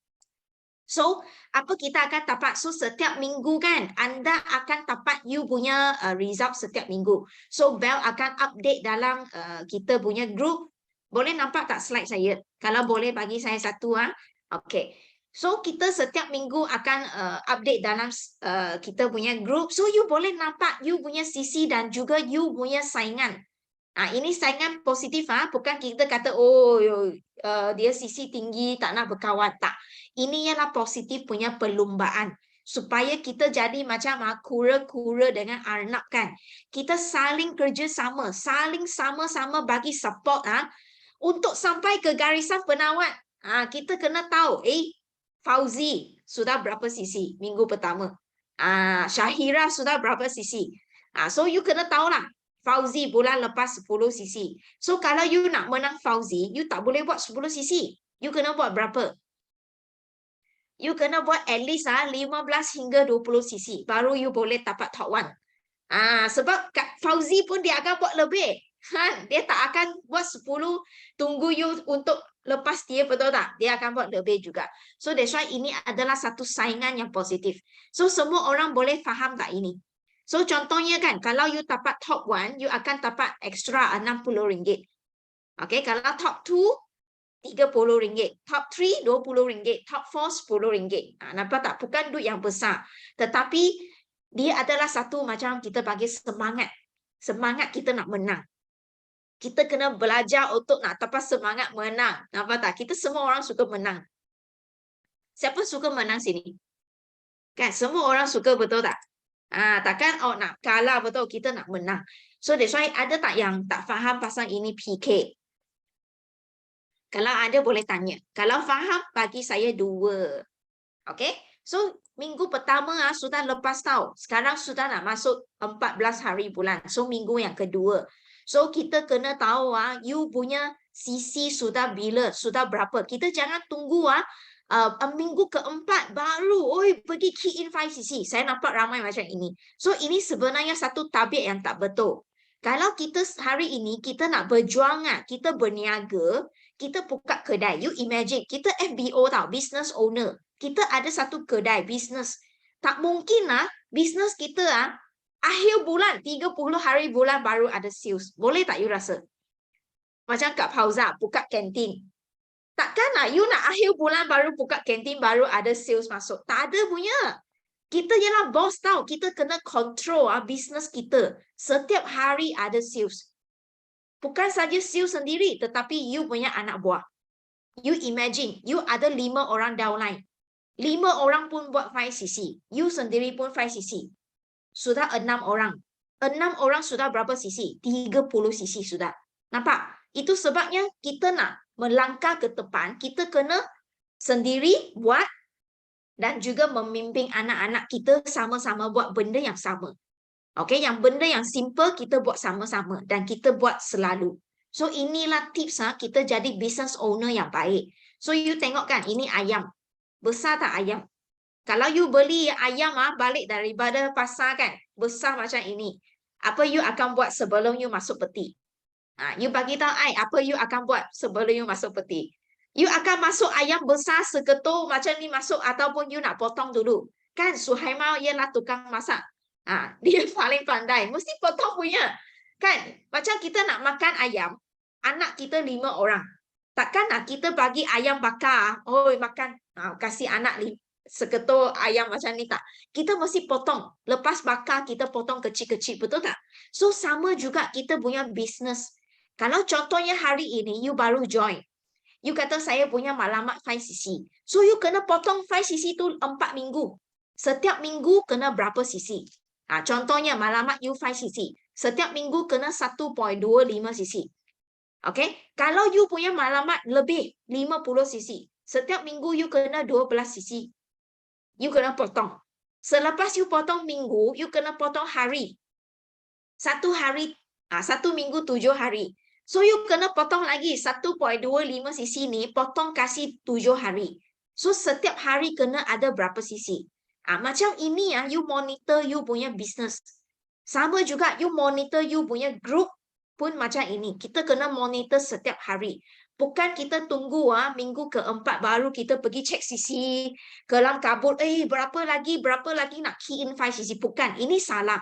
So, apa kita akan dapat? So, setiap minggu kan, anda akan dapat you punya result setiap minggu. So, Bel akan update dalam kita punya group. Boleh nampak tak slide saya? Kalau boleh bagi saya satu. Okay. So, kita setiap minggu akan update dalam kita punya group. So, you boleh nampak you punya sisi dan juga you punya saingan. Ini saingan positif. Bukan kita kata, dia sisi tinggi, tak nak berkawan. Tak. Ini ialah positif punya perlumbaan. Supaya kita jadi macam kura-kura dengan Arnab kan. Kita saling kerjasama. Saling sama-sama bagi support untuk sampai ke garisan penawat. Kita kena tahu, Fauzi sudah berapa sisi minggu pertama. Syahira sudah berapa sisi. So you kena tahu lah. Fauzi bulan lepas 10 sisi. So kalau you nak menang Fauzi, you tak boleh buat 10 sisi. You kena buat berapa? You kena buat at least 15 hingga 20 sisi. Baru you boleh dapat top 1. Sebab Fauzi pun dia akan buat lebih. Dia tak akan buat 10, tunggu you untuk lepas dia, betul tak? Dia akan buat lebih juga. So that's why ini adalah satu saingan yang positif. So semua orang boleh faham tak ini? So contohnya kan, kalau you dapat top 1, you akan dapat extra RM60. Okay, kalau top 2, RM30, top 3 RM20, top 4 RM10. Nampak tak? Bukan duit yang besar. Tetapi Dia adalah satu macam kita bagi semangat. Semangat kita nak menang. Kita kena belajar untuk nak dapat semangat menang. Nampak tak? Kita semua orang suka menang. Siapa suka menang sini? Kan semua orang suka, betul tak? Takkan nak kalah, betul, kita nak menang. So that's why ada tak yang tak faham pasal ini PK? Kalau ada boleh tanya. Kalau faham bagi saya 2. Okay? So minggu pertama sudah lepas tau. Sekarang sudah nak masuk 14 hari bulan. So minggu yang kedua. So kita kena tahu you punya CC sudah bila, sudah berapa. Kita jangan tunggu minggu keempat baru pergi key in 5cc. Saya nampak ramai macam ini. So ini sebenarnya satu tabiat yang tak betul. Kalau kita hari ini kita nak berjuang, kita berniaga, kita buka kedai. You imagine, kita FBO tau, business owner. Kita ada satu kedai bisnes. Tak mungkin bisnes kita akhir bulan, 30 hari bulan baru ada sales. Boleh tak you rasa? Macam Kak Fauza buka kantin. Takkan you nak akhir bulan baru buka kantin baru ada sales masuk. Tak ada punya. Kita ialah bos tau. Kita kena control bisnes kita. Setiap hari ada sales. Bukan saja sales sendiri, tetapi you punya anak buah. You imagine, you ada 5 orang downline. 5 orang pun buat 5cc. You sendiri pun 5cc. Sudah 6 orang. 6 orang sudah berapa cc? 30cc sudah. Nampak? Itu sebabnya kita nak melangkah ke depan, kita kena sendiri buat dan juga memimpin anak-anak kita sama-sama buat benda yang sama. Okay, yang benda yang simple kita buat sama-sama dan kita buat selalu. So inilah tips kita jadi business owner yang baik. So you tengok kan, ini ayam. Besar tak ayam? Kalau you beli ayam balik daripada pasar kan, besar macam ini. Apa you akan buat sebelum you masuk peti? You bagi tahu apa you akan buat sebelum you masuk peti? You akan masuk ayam besar seketul macam ni masuk ataupun you nak potong dulu. Kan Suhaimah ialah tukang masak. Dia paling pandai. Mesti potong punya. Kan? Macam kita nak makan ayam, anak kita 5 orang. Takkan kita bagi ayam bakar, makan, kasih anak seketul ayam macam ni tak. Kita mesti potong. Lepas bakar, kita potong kecil-kecil. Betul tak? So, sama juga kita punya bisnes. Kalau contohnya hari ini, you baru join. You kata saya punya malamat 5cc. So, you kena potong 5cc tu 4 minggu. Setiap minggu kena berapa cc? Contohnya malamat you 5cc. Setiap minggu kena 1.25cc. Okay? Kalau you punya malamat lebih 50cc. Setiap minggu you kena 12cc. You kena potong. Selepas you potong minggu, you kena potong hari. 1 hari, 1 minggu 7 hari. So you kena potong lagi 1.25cc ni, potong kasih 7 hari. So setiap hari kena ada berapa cc. Macam ini you monitor you punya business. Sama juga you monitor you punya group pun macam ini. Kita kena monitor setiap hari. Bukan kita tunggu minggu keempat baru kita pergi cek cc kelam kabut. Berapa lagi nak key in 5cc. Bukan, ini salah.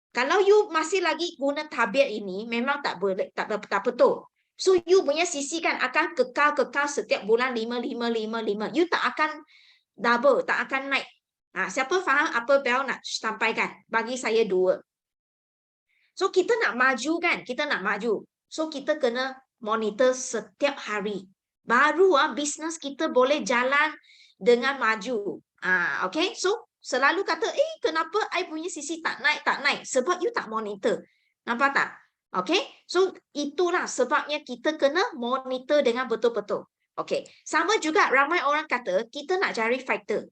Kalau you masih lagi guna tabiat ini, memang tak boleh, tak betul. So you punya CC kan akan kekal setiap bulan 5. You tak akan double, tak akan naik. Siapa faham apa Bel nak sampaikan? Bagi saya 2. So kita nak maju kan? Kita nak maju. So kita kena monitor setiap hari. Baru bisnes kita boleh jalan dengan maju. Okay, so selalu kata, kenapa I punya CC tak naik? Sebab you tak monitor. Nampak tak? Okay, so itulah sebabnya kita kena monitor dengan betul-betul. Okay, sama juga ramai orang kata, kita nak cari fighter.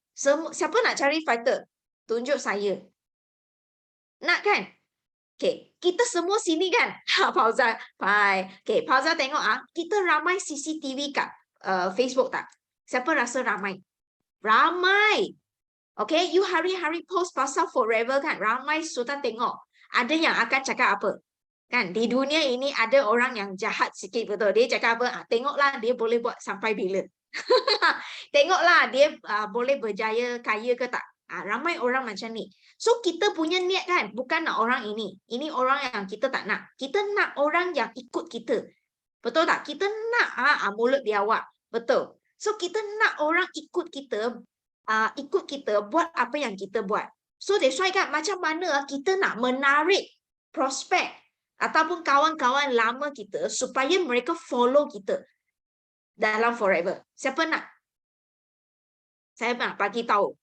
Siapa nak cari fighter? Tunjuk saya. Nak kan? Okay, kita semua sini kan? Fauza, bye. Okay, Fauza tengok kita ramai CCTV kat Facebook tak? Siapa rasa ramai? Ramai. Okay, you hari-hari post pasal forever kan? Ramai sudah tengok. Ada yang akan cakap apa? Kan, di dunia ini ada orang yang jahat sikit, betul. Dia cakap apa? Tengoklah dia boleh buat sampai bila. Tengoklah dia boleh berjaya kaya ke tak? Ramai orang macam ni. So, kita punya niat kan? Bukan nak orang ini. Ini orang yang kita tak nak. Kita nak orang yang ikut kita. Betul tak? Kita nak mulut biawak. Betul. So, kita nak orang ikut kita buat apa yang kita buat. So that's why kan macam mana kita nak menarik prospek ataupun kawan-kawan lama kita supaya mereka follow kita dalam forever. Siapa nak? Saya nak bagi tahu.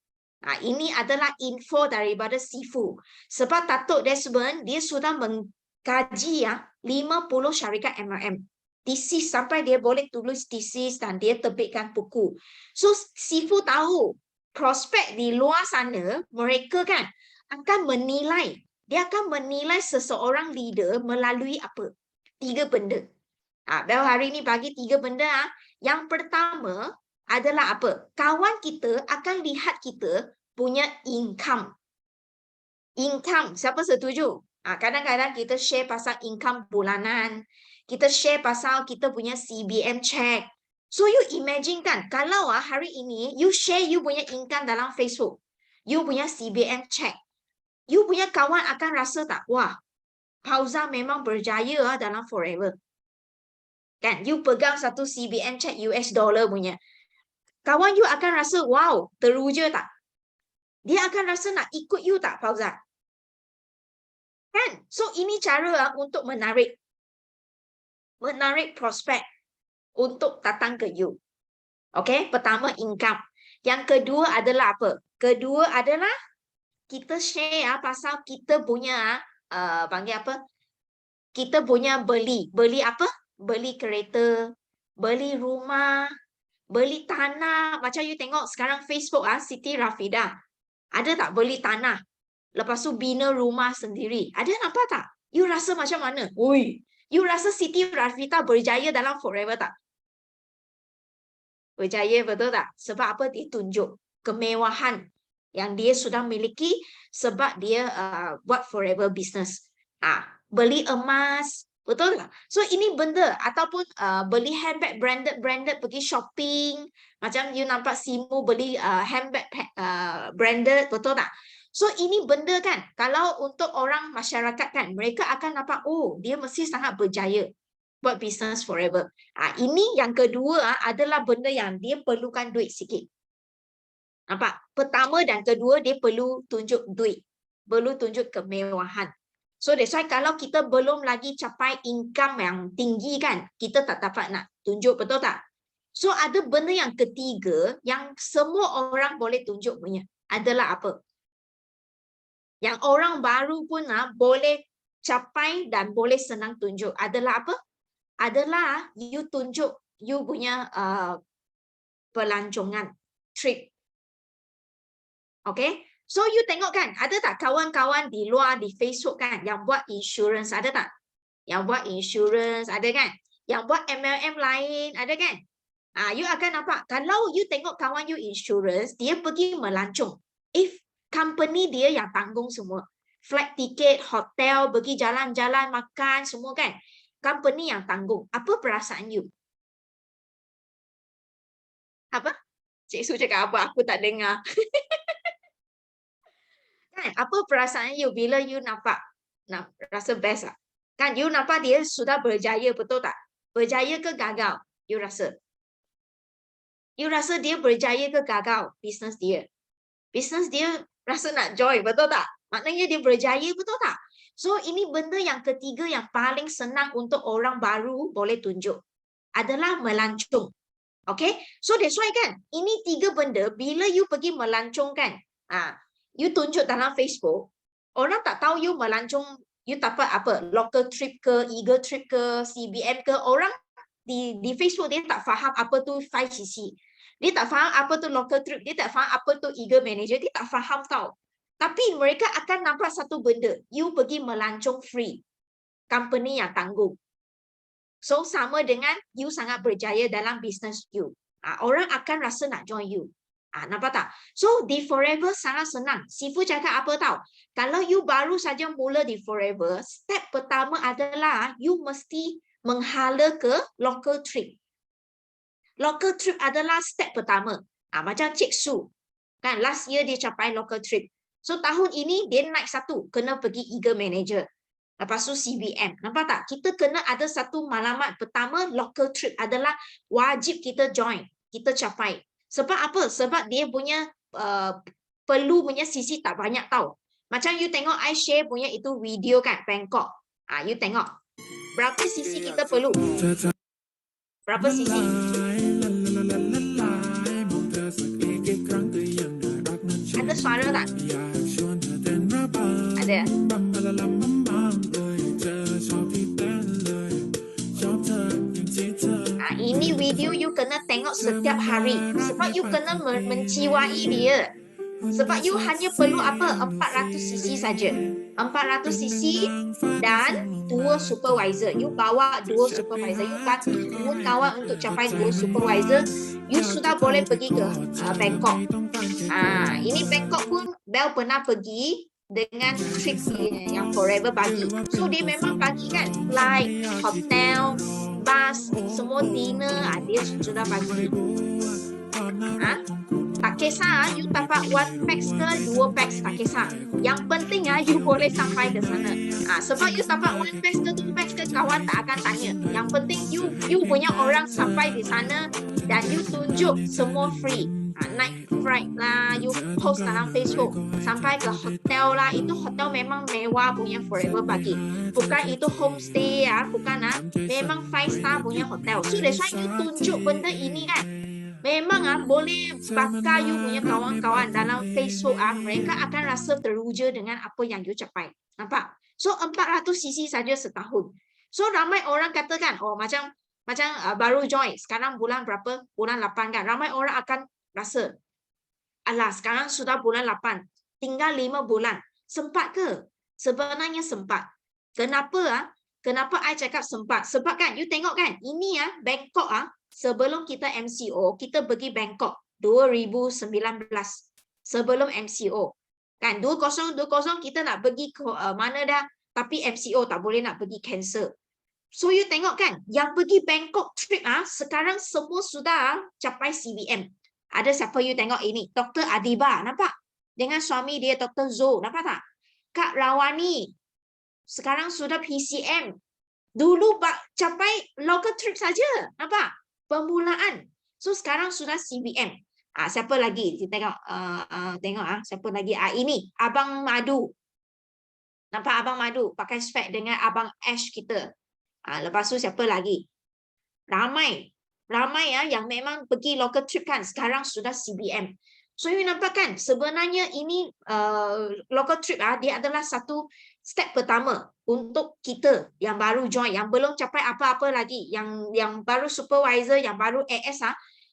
Ini adalah info daripada Sifu. Sebab Datuk Desmond, dia sudah mengkaji 50 syarikat MLM. Thesis sampai dia boleh tulis thesis dan dia terbitkan buku. So Sifu tahu prospek di luar sana, mereka kan akan menilai. Dia akan menilai seseorang leader melalui apa? 3 benda. Bel hari ini bagi 3 benda. Yang pertama adalah apa? Kawan kita akan lihat kita punya income. Income, siapa setuju? Kadang-kadang kita share pasal income bulanan. Kita share pasal kita punya CBM check. So you imagine kan, kalau hari ini you share you punya income dalam Facebook, you punya CBM check, you punya kawan akan rasa tak, wah, Pauza memang berjaya dalam forever. Kan, you pegang satu CBM check US dollar punya. Kawan you akan rasa, wow, teruja tak? Dia akan rasa nak ikut you tak, Pauza? Kan? So ini cara untuk menarik prospek untuk datang ke you. Okay, pertama income. Yang kedua adalah apa? Kedua adalah kita share pasal kita punya panggil apa? Kita punya beli apa? Beli kereta, beli rumah, beli tanah. Macam you tengok sekarang Facebook Siti Rafida. Ada tak beli tanah? Lepas tu bina rumah sendiri. Ada nampak tak? You rasa macam mana? Ui, you rasa Siti Rafida berjaya dalam forever tak? Berjaya betul tak? Sebab apa? Dia tunjuk kemewahan yang dia sudah miliki sebab dia buat forever business. Beli emas, betul tak? So ini benda ataupun beli handbag branded pergi shopping. Macam you nampak Simu beli handbag branded, betul tak? So ini benda kan, kalau untuk orang masyarakat kan, mereka akan nampak, oh dia mesti sangat berjaya buat business forever. Ini yang kedua adalah benda yang dia perlukan duit sikit. Nampak? Pertama dan kedua dia perlu tunjuk duit. Perlu tunjuk kemewahan. So that's why kalau kita belum lagi capai income yang tinggi kan, kita tak dapat nak tunjuk, betul tak? So ada benda yang ketiga yang semua orang boleh tunjuk punya. Adalah apa? Yang orang baru pun boleh capai dan boleh senang tunjuk. Adalah apa? Adalah you tunjuk you punya pelancongan, trip. Okay? So you tengok kan, ada tak kawan-kawan di luar di Facebook kan yang buat insurance, ada tak? Yang buat insurance, ada kan? Yang buat MLM lain, ada kan? You akan nampak, kalau you tengok kawan you insurance, dia pergi melancong. If company dia yang tanggung semua. Flight ticket, hotel, pergi jalan-jalan, makan, semua kan? Company yang tanggung. Apa perasaan you? Apa? Cik Su cakap apa? Aku tak dengar. Kan? Apa perasaan you bila you nampak? Rasa best tak? Kan you nampak dia sudah berjaya, betul tak? Berjaya ke gagal? You rasa? You rasa dia berjaya ke gagal? Business dia. Business dia rasa nak joy, betul tak? Maknanya dia berjaya, betul tak? So ini benda yang ketiga yang paling senang untuk orang baru boleh tunjuk. Adalah melancong. Okay? So that's why kan, ini 3 benda bila you pergi melancong kan, you tunjuk dalam Facebook, orang tak tahu you melancong, you dapat apa, local trip ke, Eagle trip ke, CBM ke, orang di Facebook dia tak faham apa tu 5cc. Dia tak faham apa tu local trip, dia tak faham apa tu Eagle manager, dia tak faham tau. Tapi mereka akan nampak satu benda, you pergi melancong free. Company yang tanggung. So sama dengan you sangat berjaya dalam business you. Orang akan rasa nak join you. Nampak tak? So di Forever sangat senang. Sifu cakap apa tahu? Kalau you baru saja mula di Forever, step pertama adalah you mesti menghala ke local trip. Local trip adalah step pertama. Macam Cik Su. Kan last year dia capai local trip. So tahun ini dia naik satu, kena pergi Eagle Manager. Lepas tu CBM. Nampak tak? Kita kena ada satu maklumat. Pertama, local trip adalah wajib kita join. Kita capai. Sebab apa? Sebab dia punya perlu punya sisi tak banyak tau. Macam you tengok I share punya itu video kan, Bangkok. You tengok. Berapa sisi kita perlu? Berapa sisi? Ada suara tak? Ada. Ini video you kena tengok setiap hari. Sebab you kena menjiwai dia. Sebab you hanya perlu apa? 400 cc saja. 400 cc dan 2 supervisor. You bawa 2 supervisor. You bantu kawan untuk capai 2 supervisor. You sudah boleh pergi ke Bangkok. Ini Bangkok pun Bel pernah pergi dengan trip yang forever bagi. So dia memang bagi kan flight, hotel, bus, semua dinner dia sudah bagi. Tak kisah you dapat 1 packs ke 2 packs, tak kisah. Yang penting you boleh sampai ke sana. Sebab you dapat 1 packs ke 2 packs ke, kawan tak akan tanya. Yang penting you punya orang sampai di sana dan you tunjuk semua free. Night flight lah, you post dalam Facebook. Sampai ke hotel lah, itu hotel memang mewah punya forever bagi. Bukan itu homestay bukan memang 5 star punya hotel. So that's why you tunjuk benda ini kan. Memang boleh bakar you punya kawan-kawan dalam Facebook mereka akan rasa teruja dengan apa yang you capai. Nampak? So 400 cc saja setahun. So ramai orang katakan, macam baru join, sekarang bulan berapa? Bulan 8 kan. Ramai orang akan rasa, alah sekarang sudah bulan 8, tinggal 5 bulan. Sempat ke? Sebenarnya sempat. Kenapa? Kenapa I cakap sempat? Sebab kan, you tengok kan, ini Bangkok sebelum kita MCO, kita pergi Bangkok 2019. Sebelum MCO. Kan 2020 kita nak pergi ke mana dah, tapi MCO tak boleh nak pergi cancel. So you tengok kan, yang pergi Bangkok trip sekarang semua sudah capai CBM. Ada siapa you tengok ini? Dr. Adiba, nampak? Dengan suami dia Dr. Zo, nampak tak? Kak Rawani, sekarang sudah PCM. Dulu capai local trip saja, nampak? Permulaan. So sekarang sudah CBM. Siapa lagi? Kita tengok, siapa lagi? Ini Abang Madu. Nampak Abang Madu pakai spek dengan Abang Ash kita. Lepas tu siapa lagi? Ramai yang memang pergi local trip kan, sekarang sudah CBM. So you nampak kan, sebenarnya ini local trip dia adalah satu step pertama untuk kita yang baru join, yang belum capai apa-apa lagi, yang baru supervisor, yang baru AS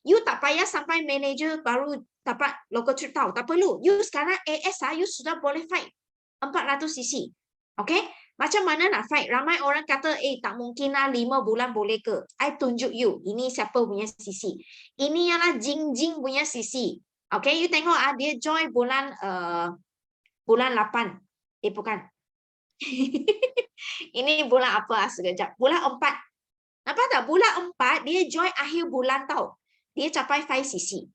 you tak payah sampai manager baru dapat local trip tahu, tak perlu. You sekarang AS you sudah boleh fight 400 cc. Okay? Macam mana nak fight? Ramai orang kata, tak mungkin 5 bulan boleh ke? I tunjuk you. Ini siapa punya sisi. Ini ialah Jing punya sisi. Okay, you tengok dia join bulan 8. Bukan. Ini bulan apa? Sekejap. Bulan 4. Nampak tak? Bulan 4, dia join akhir bulan tau. Dia capai 5 cc.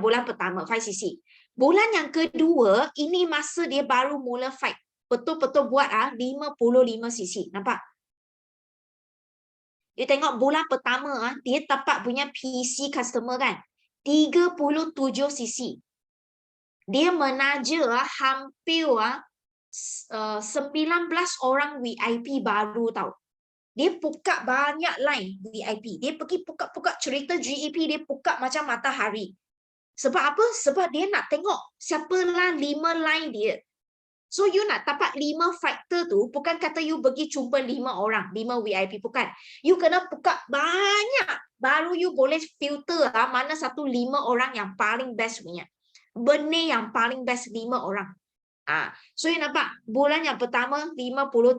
Bulan pertama, 5 cc. Bulan yang kedua, ini masa dia baru mula fight. Betul-betul buat 55 cc. Nampak? You tengok bulan pertama dia dapat punya PC customer kan. 37 cc. Dia menaja hampir 19 orang VIP baru tau. Dia buka banyak line VIP. Dia pergi buka cerita GEP, dia buka macam matahari. Sebab apa? Sebab dia nak tengok siapalah 5 line dia. So you nak dapat 5 factor tu, bukan kata you pergi jumpa 5 orang, 5 VIP, bukan. You kena buka banyak, baru you boleh filter mana satu 5 orang yang paling best punya. Benih yang paling best 5 orang. So you nampak, bulan yang pertama 55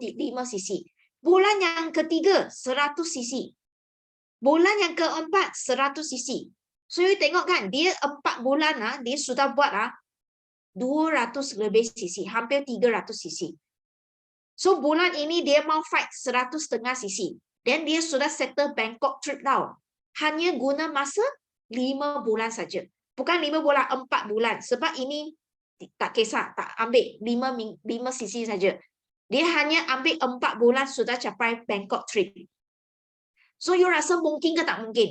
cc. Bulan yang ketiga 100 cc. Bulan yang keempat 100 cc. So you tengok kan, dia 4 bulan dia sudah buat 200 lebih cc, hampir 300 cc. So bulan ini dia mau fight 100,5 cc. Dan dia sudah settle Bangkok trip tau. Hanya guna masa 5 bulan saja. Bukan 5 bulan, 4 bulan. Sebab ini tak kisah, tak ambil 5 cc saja. Dia hanya ambil 4 bulan sudah capai Bangkok trip. So you rasa mungkin ke tak mungkin?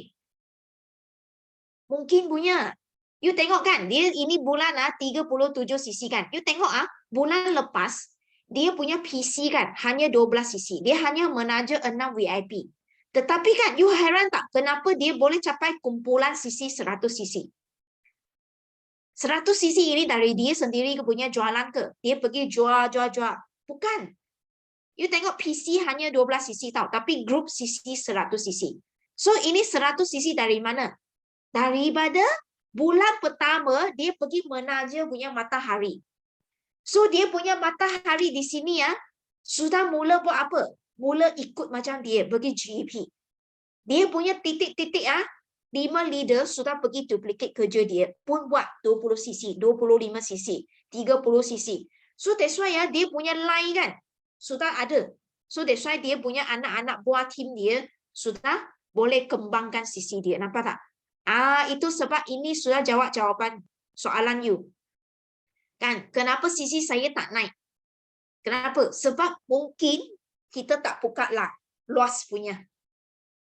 Mungkin punya. You tengok kan, dia ini bulan 37 cc kan. You tengok bulan lepas dia punya PC kan hanya 12 cc. Dia hanya menaja 6 VIP. Tetapi kan you heran tak kenapa dia boleh capai kumpulan cc 100 cc? 100 cc ini dari dia sendiri punya jualan ke? Dia pergi jual. Bukan. You tengok PC hanya 12 cc tau, tapi grup cc 100 cc. So ini 100 cc dari mana? Daripada bulan pertama dia pergi menaja punya matahari. So dia punya matahari di sini sudah mula buat apa? Mula ikut macam dia pergi GEP. Dia punya titik-titik 5 leader sudah pergi duplicate kerja dia pun buat 20 cc, 25 cc, 30 cc. So that's why dia punya line kan sudah ada. So that's why dia punya anak-anak buah tim dia sudah boleh kembangkan cc dia. Nampak tak? Itu sebab ini sudah jawab jawapan soalan you. Kan? Kenapa cc saya tak naik? Kenapa? Sebab mungkin kita tak buka lah luas punya.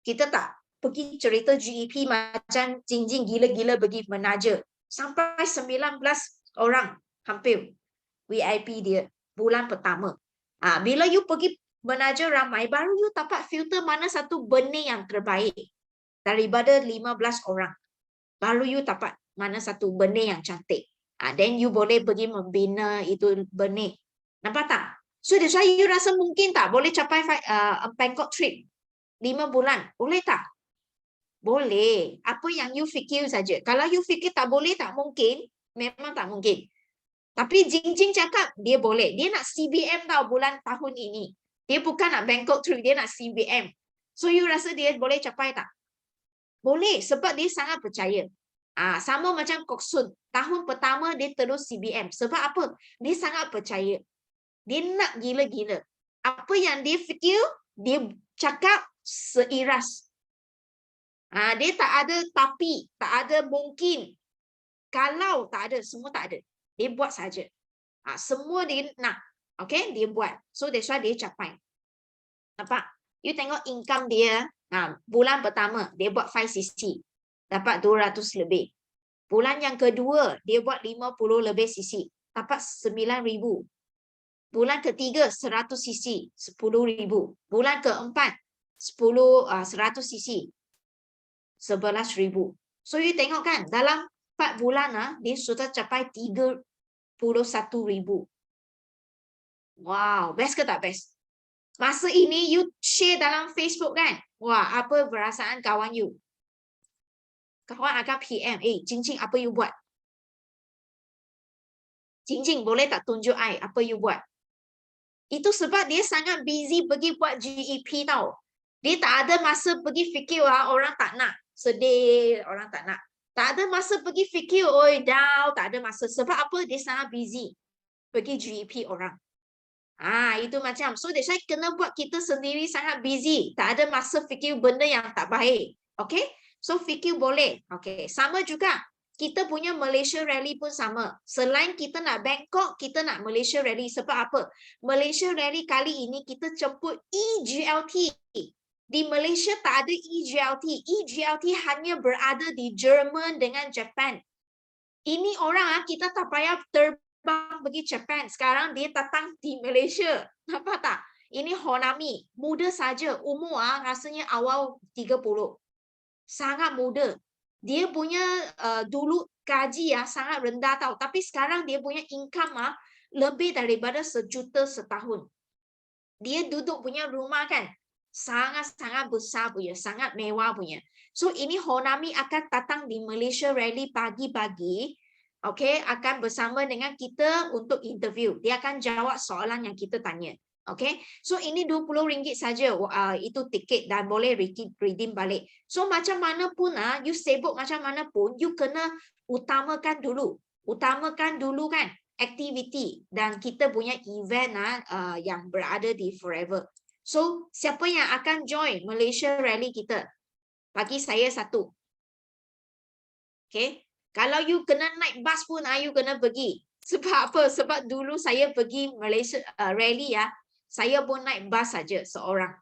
Kita tak pergi cerita GEP macam Jingjing gila-gila pergi menaja. Sampai 19 orang hampir VIP dia bulan pertama. Bila you pergi menaja ramai, baru you dapat filter mana satu benih yang terbaik. Daripada 15 orang. Baru you dapat mana satu benih yang cantik. Then you boleh pergi membina itu benih. Nampak tak? So that's why you rasa mungkin tak boleh capai Bangkok trip 5 bulan? Boleh tak? Boleh. Apa yang you fikir saja. Kalau you fikir tak boleh, tak mungkin, memang tak mungkin. Tapi Jingjing cakap dia boleh. Dia nak CBM tau bulan tahun ini. Dia bukan nak Bangkok trip, dia nak CBM. So you rasa dia boleh capai tak? Boleh, sebab dia sangat percaya. Sama macam Kok Sun. Tahun pertama dia terus CBM. Sebab apa? Dia sangat percaya. Dia nak gila-gila. Apa yang dia fikir, dia cakap seiras. Dia tak ada tapi, tak ada mungkin. Kalau tak ada, semua tak ada. Dia buat saja. Semua dia nak. Okay, dia buat. So that's why dia capai. Nampak? You tengok income dia. Bulan pertama, dia buat 5 cc. Dapat 200 lebih. Bulan yang kedua, dia buat 50 lebih cc. Dapat 9,000. Bulan ketiga, 100 cc. 10,000. Bulan keempat, 100 cc. 11,000. So you tengok kan, dalam 4 bulan dia sudah capai 31,000. Wow, best ke tak best? Masa ini you share dalam Facebook kan? Wah, apa perasaan kawan you? Kawan akan PM, Jingjing apa you buat? Jingjing boleh tak tunjuk apa you buat? Itu sebab dia sangat busy pergi buat GEP tau. Dia tak ada masa pergi fikir orang tak nak. Sedih, orang tak nak. Tak ada masa pergi fikir, down, tak ada masa. Sebab apa? Dia sangat busy pergi GEP orang. Itu macam. So that's why kena buat kita sendiri sangat busy. Tak ada masa fikir benda yang tak baik. Okay? So fikir boleh. Okay. Sama juga. Kita punya Malaysia Rally pun sama. Selain kita nak Bangkok, kita nak Malaysia Rally. Sebab apa? Malaysia Rally kali ini kita jemput EGLT. Di Malaysia tak ada EGLT. EGLT hanya berada di Jerman dengan Japan. Ini orang kita tak payah terbang pergi Japan. Sekarang dia datang di Malaysia. Nampak tak? Ini Honami. Muda saja. Umur rasanya awal 30. Sangat muda. Dia punya dulu gaji sangat rendah tau. Tapi sekarang dia punya income lebih daripada 1 juta setahun. Dia duduk punya rumah kan. Sangat-sangat besar punya. Sangat mewah punya. So ini Honami akan datang di Malaysia Rally pagi-pagi. Okay, akan bersama dengan kita untuk interview. Dia akan jawab soalan yang kita tanya. Okay, so ini RM20 saja itu tiket dan boleh redeem balik. So macam mana pun you sibuk macam mana pun, you kena utamakan dulu. Utamakan dulu kan aktiviti dan kita punya event yang berada di Forever. So siapa yang akan join Malaysia Rally kita? Bagi saya 1. Okay, kalau you kena naik bas pun you kena pergi. Sebab apa? Sebab dulu saya pergi Malaysia Rally saya pun naik bas saja seorang.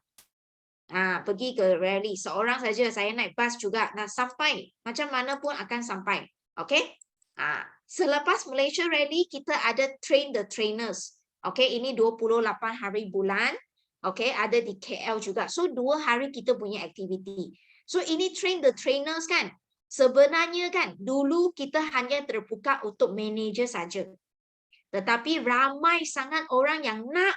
Pergi ke rally seorang saja, saya naik bas juga. Nah, sampai macam mana pun akan sampai. Okay. Selepas Malaysia Rally, kita ada train the trainers. Okay, ini 28 hari bulan. Okay, ada di KL juga. So, 2 hari kita punya aktiviti. So, ini train the trainers kan. Sebenarnya kan, dulu kita hanya terbuka untuk manager saja. Tetapi ramai sangat orang yang nak.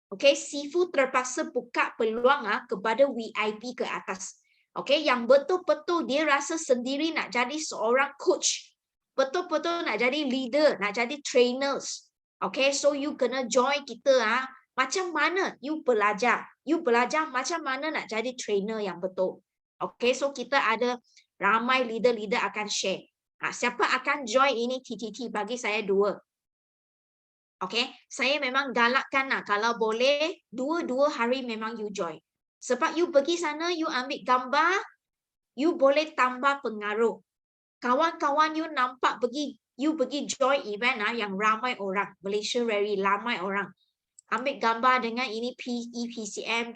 Okay, Sifu terpaksa buka peluang kepada VIP ke atas. Okay, yang betul-betul dia rasa sendiri nak jadi seorang coach. Betul-betul nak jadi leader, nak jadi trainers. Okay, so you kena join kita macam mana you belajar. You belajar macam mana nak jadi trainer yang betul. Okay, so kita ada ramai leader-leader akan share. Siapa akan join ini TTT? Bagi saya 2. Okay, saya memang galakkan kalau boleh 2 hari memang you join. Sebab you pergi sana, you ambil gambar, you boleh tambah pengaruh. Kawan-kawan you nampak you pergi join event yang ramai orang. Malaysia Rally, ramai orang. Ambil gambar dengan ini EPCM,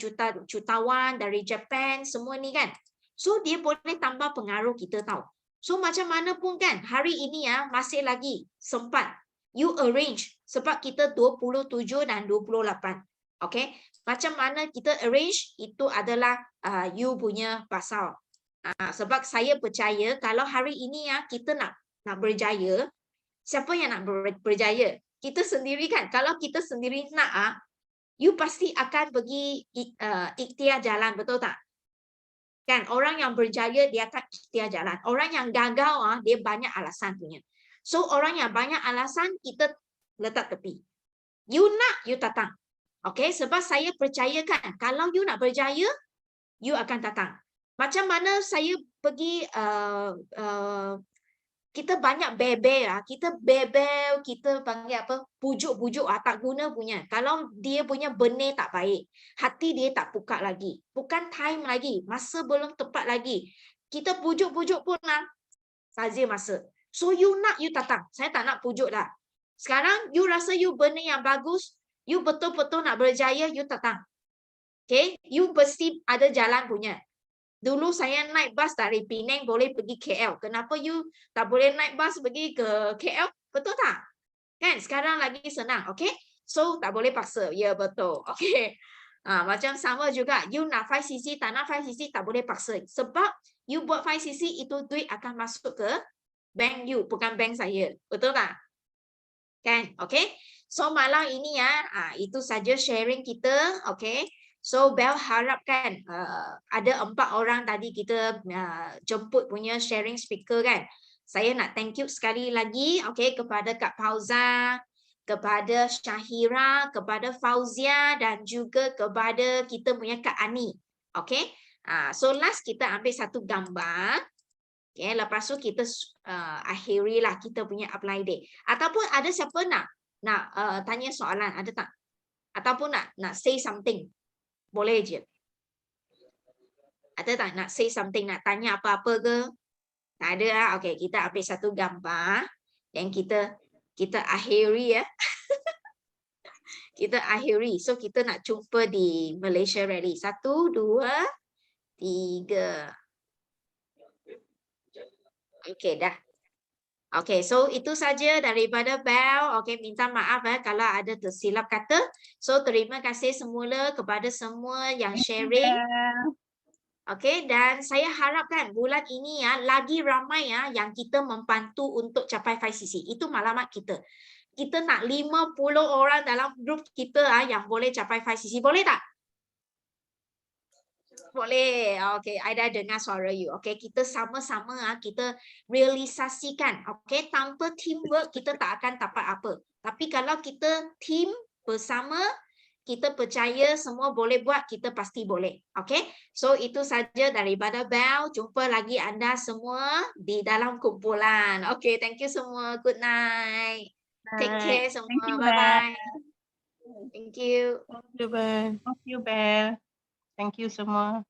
jutawan dari Japan, semua ni kan. So, dia boleh tambah pengaruh kita tahu. So, macam mana pun kan, hari ini masih lagi sempat. You arrange sebab kita 27 dan 28. Okay. Macam mana kita arrange, itu adalah you punya pasal. Sebab saya percaya kalau hari ini kita nak berjaya, siapa yang nak berjaya? Kita sendiri kan. Kalau kita sendiri nak, you pasti akan pergi ikhtiar jalan, betul tak? Kan orang yang berjaya dia akan ikhtiar jalan. Orang yang gagal dia banyak alasan punya. So orang yang banyak alasan kita letak tepi. You nak, you datang. Okay, sebab saya percaya kan kalau you nak berjaya, you akan datang. Macam mana saya pergi kita banyak bebel kita panggil apa, pujuk-pujuk tak guna punya. Kalau dia punya benih tak baik, hati dia tak buka lagi, bukan time lagi, masa belum tepat lagi, kita pujuk-pujuk pun saja masa. So you nak, you datang. Saya tak nak pujuk dah. Sekarang you rasa you benih yang bagus, you betul-betul nak berjaya, you datang. Okay, you mesti ada jalan punya. Dulu saya naik bas dari Penang boleh pergi KL. Kenapa you tak boleh naik bas pergi ke KL? Betul tak? Kan sekarang lagi senang. Okay? So tak boleh paksa. Ya betul. Okay. Macam sama juga. You nak 5cc, tak nak 5cc, tak boleh paksa. Sebab you buat 5cc itu duit akan masuk ke bank you. Bukan bank saya. Betul tak? Kan? Okay? So malam ini itu saja sharing kita. Okay? So Bel harapkan ada 4 orang tadi kita jemput punya sharing speaker kan. Saya nak thank you sekali lagi kepada Kak Pauza, kepada Syahira, kepada Fauzia dan juga kepada kita punya Kak Ani. Okay. So last kita ambil satu gambar. Okay, lepas tu kita akhirilah kita punya apply day. Ataupun ada siapa nak tanya soalan, ada tak? Ataupun nak say something. Boleh je. Ada tak nak say something, nak tanya apa-apa ke? Tak ada. Okey, kita ambil satu gambar yang kita akhiri kita akhiri. So kita nak jumpa di Malaysia Rally. 1, 2, 3. Okey dah. Okey, so itu saja daripada Bel. Okey, minta maaf kalau ada tersilap kata. So terima kasih semula kepada semua yang sharing. Okey, dan saya harapkan bulan ini lagi ramai yang kita membantu untuk capai 5cc. Itu maklumat kita. Kita nak 50 orang dalam grup kita yang boleh capai 5cc. Boleh tak? Boleh. Okey, I dah dengar suara you. Okey, kita sama-sama kita realisasikan. Okey, tanpa teamwork kita tak akan dapat apa. Tapi kalau kita team bersama, kita percaya semua boleh buat, kita pasti boleh. Okey. So itu saja daripada Bel. Jumpa lagi anda semua di dalam kumpulan. Okey, thank you semua. Good night. Take care semua. Bye-bye. Thank you. Thank you, Bel. Thank you semua.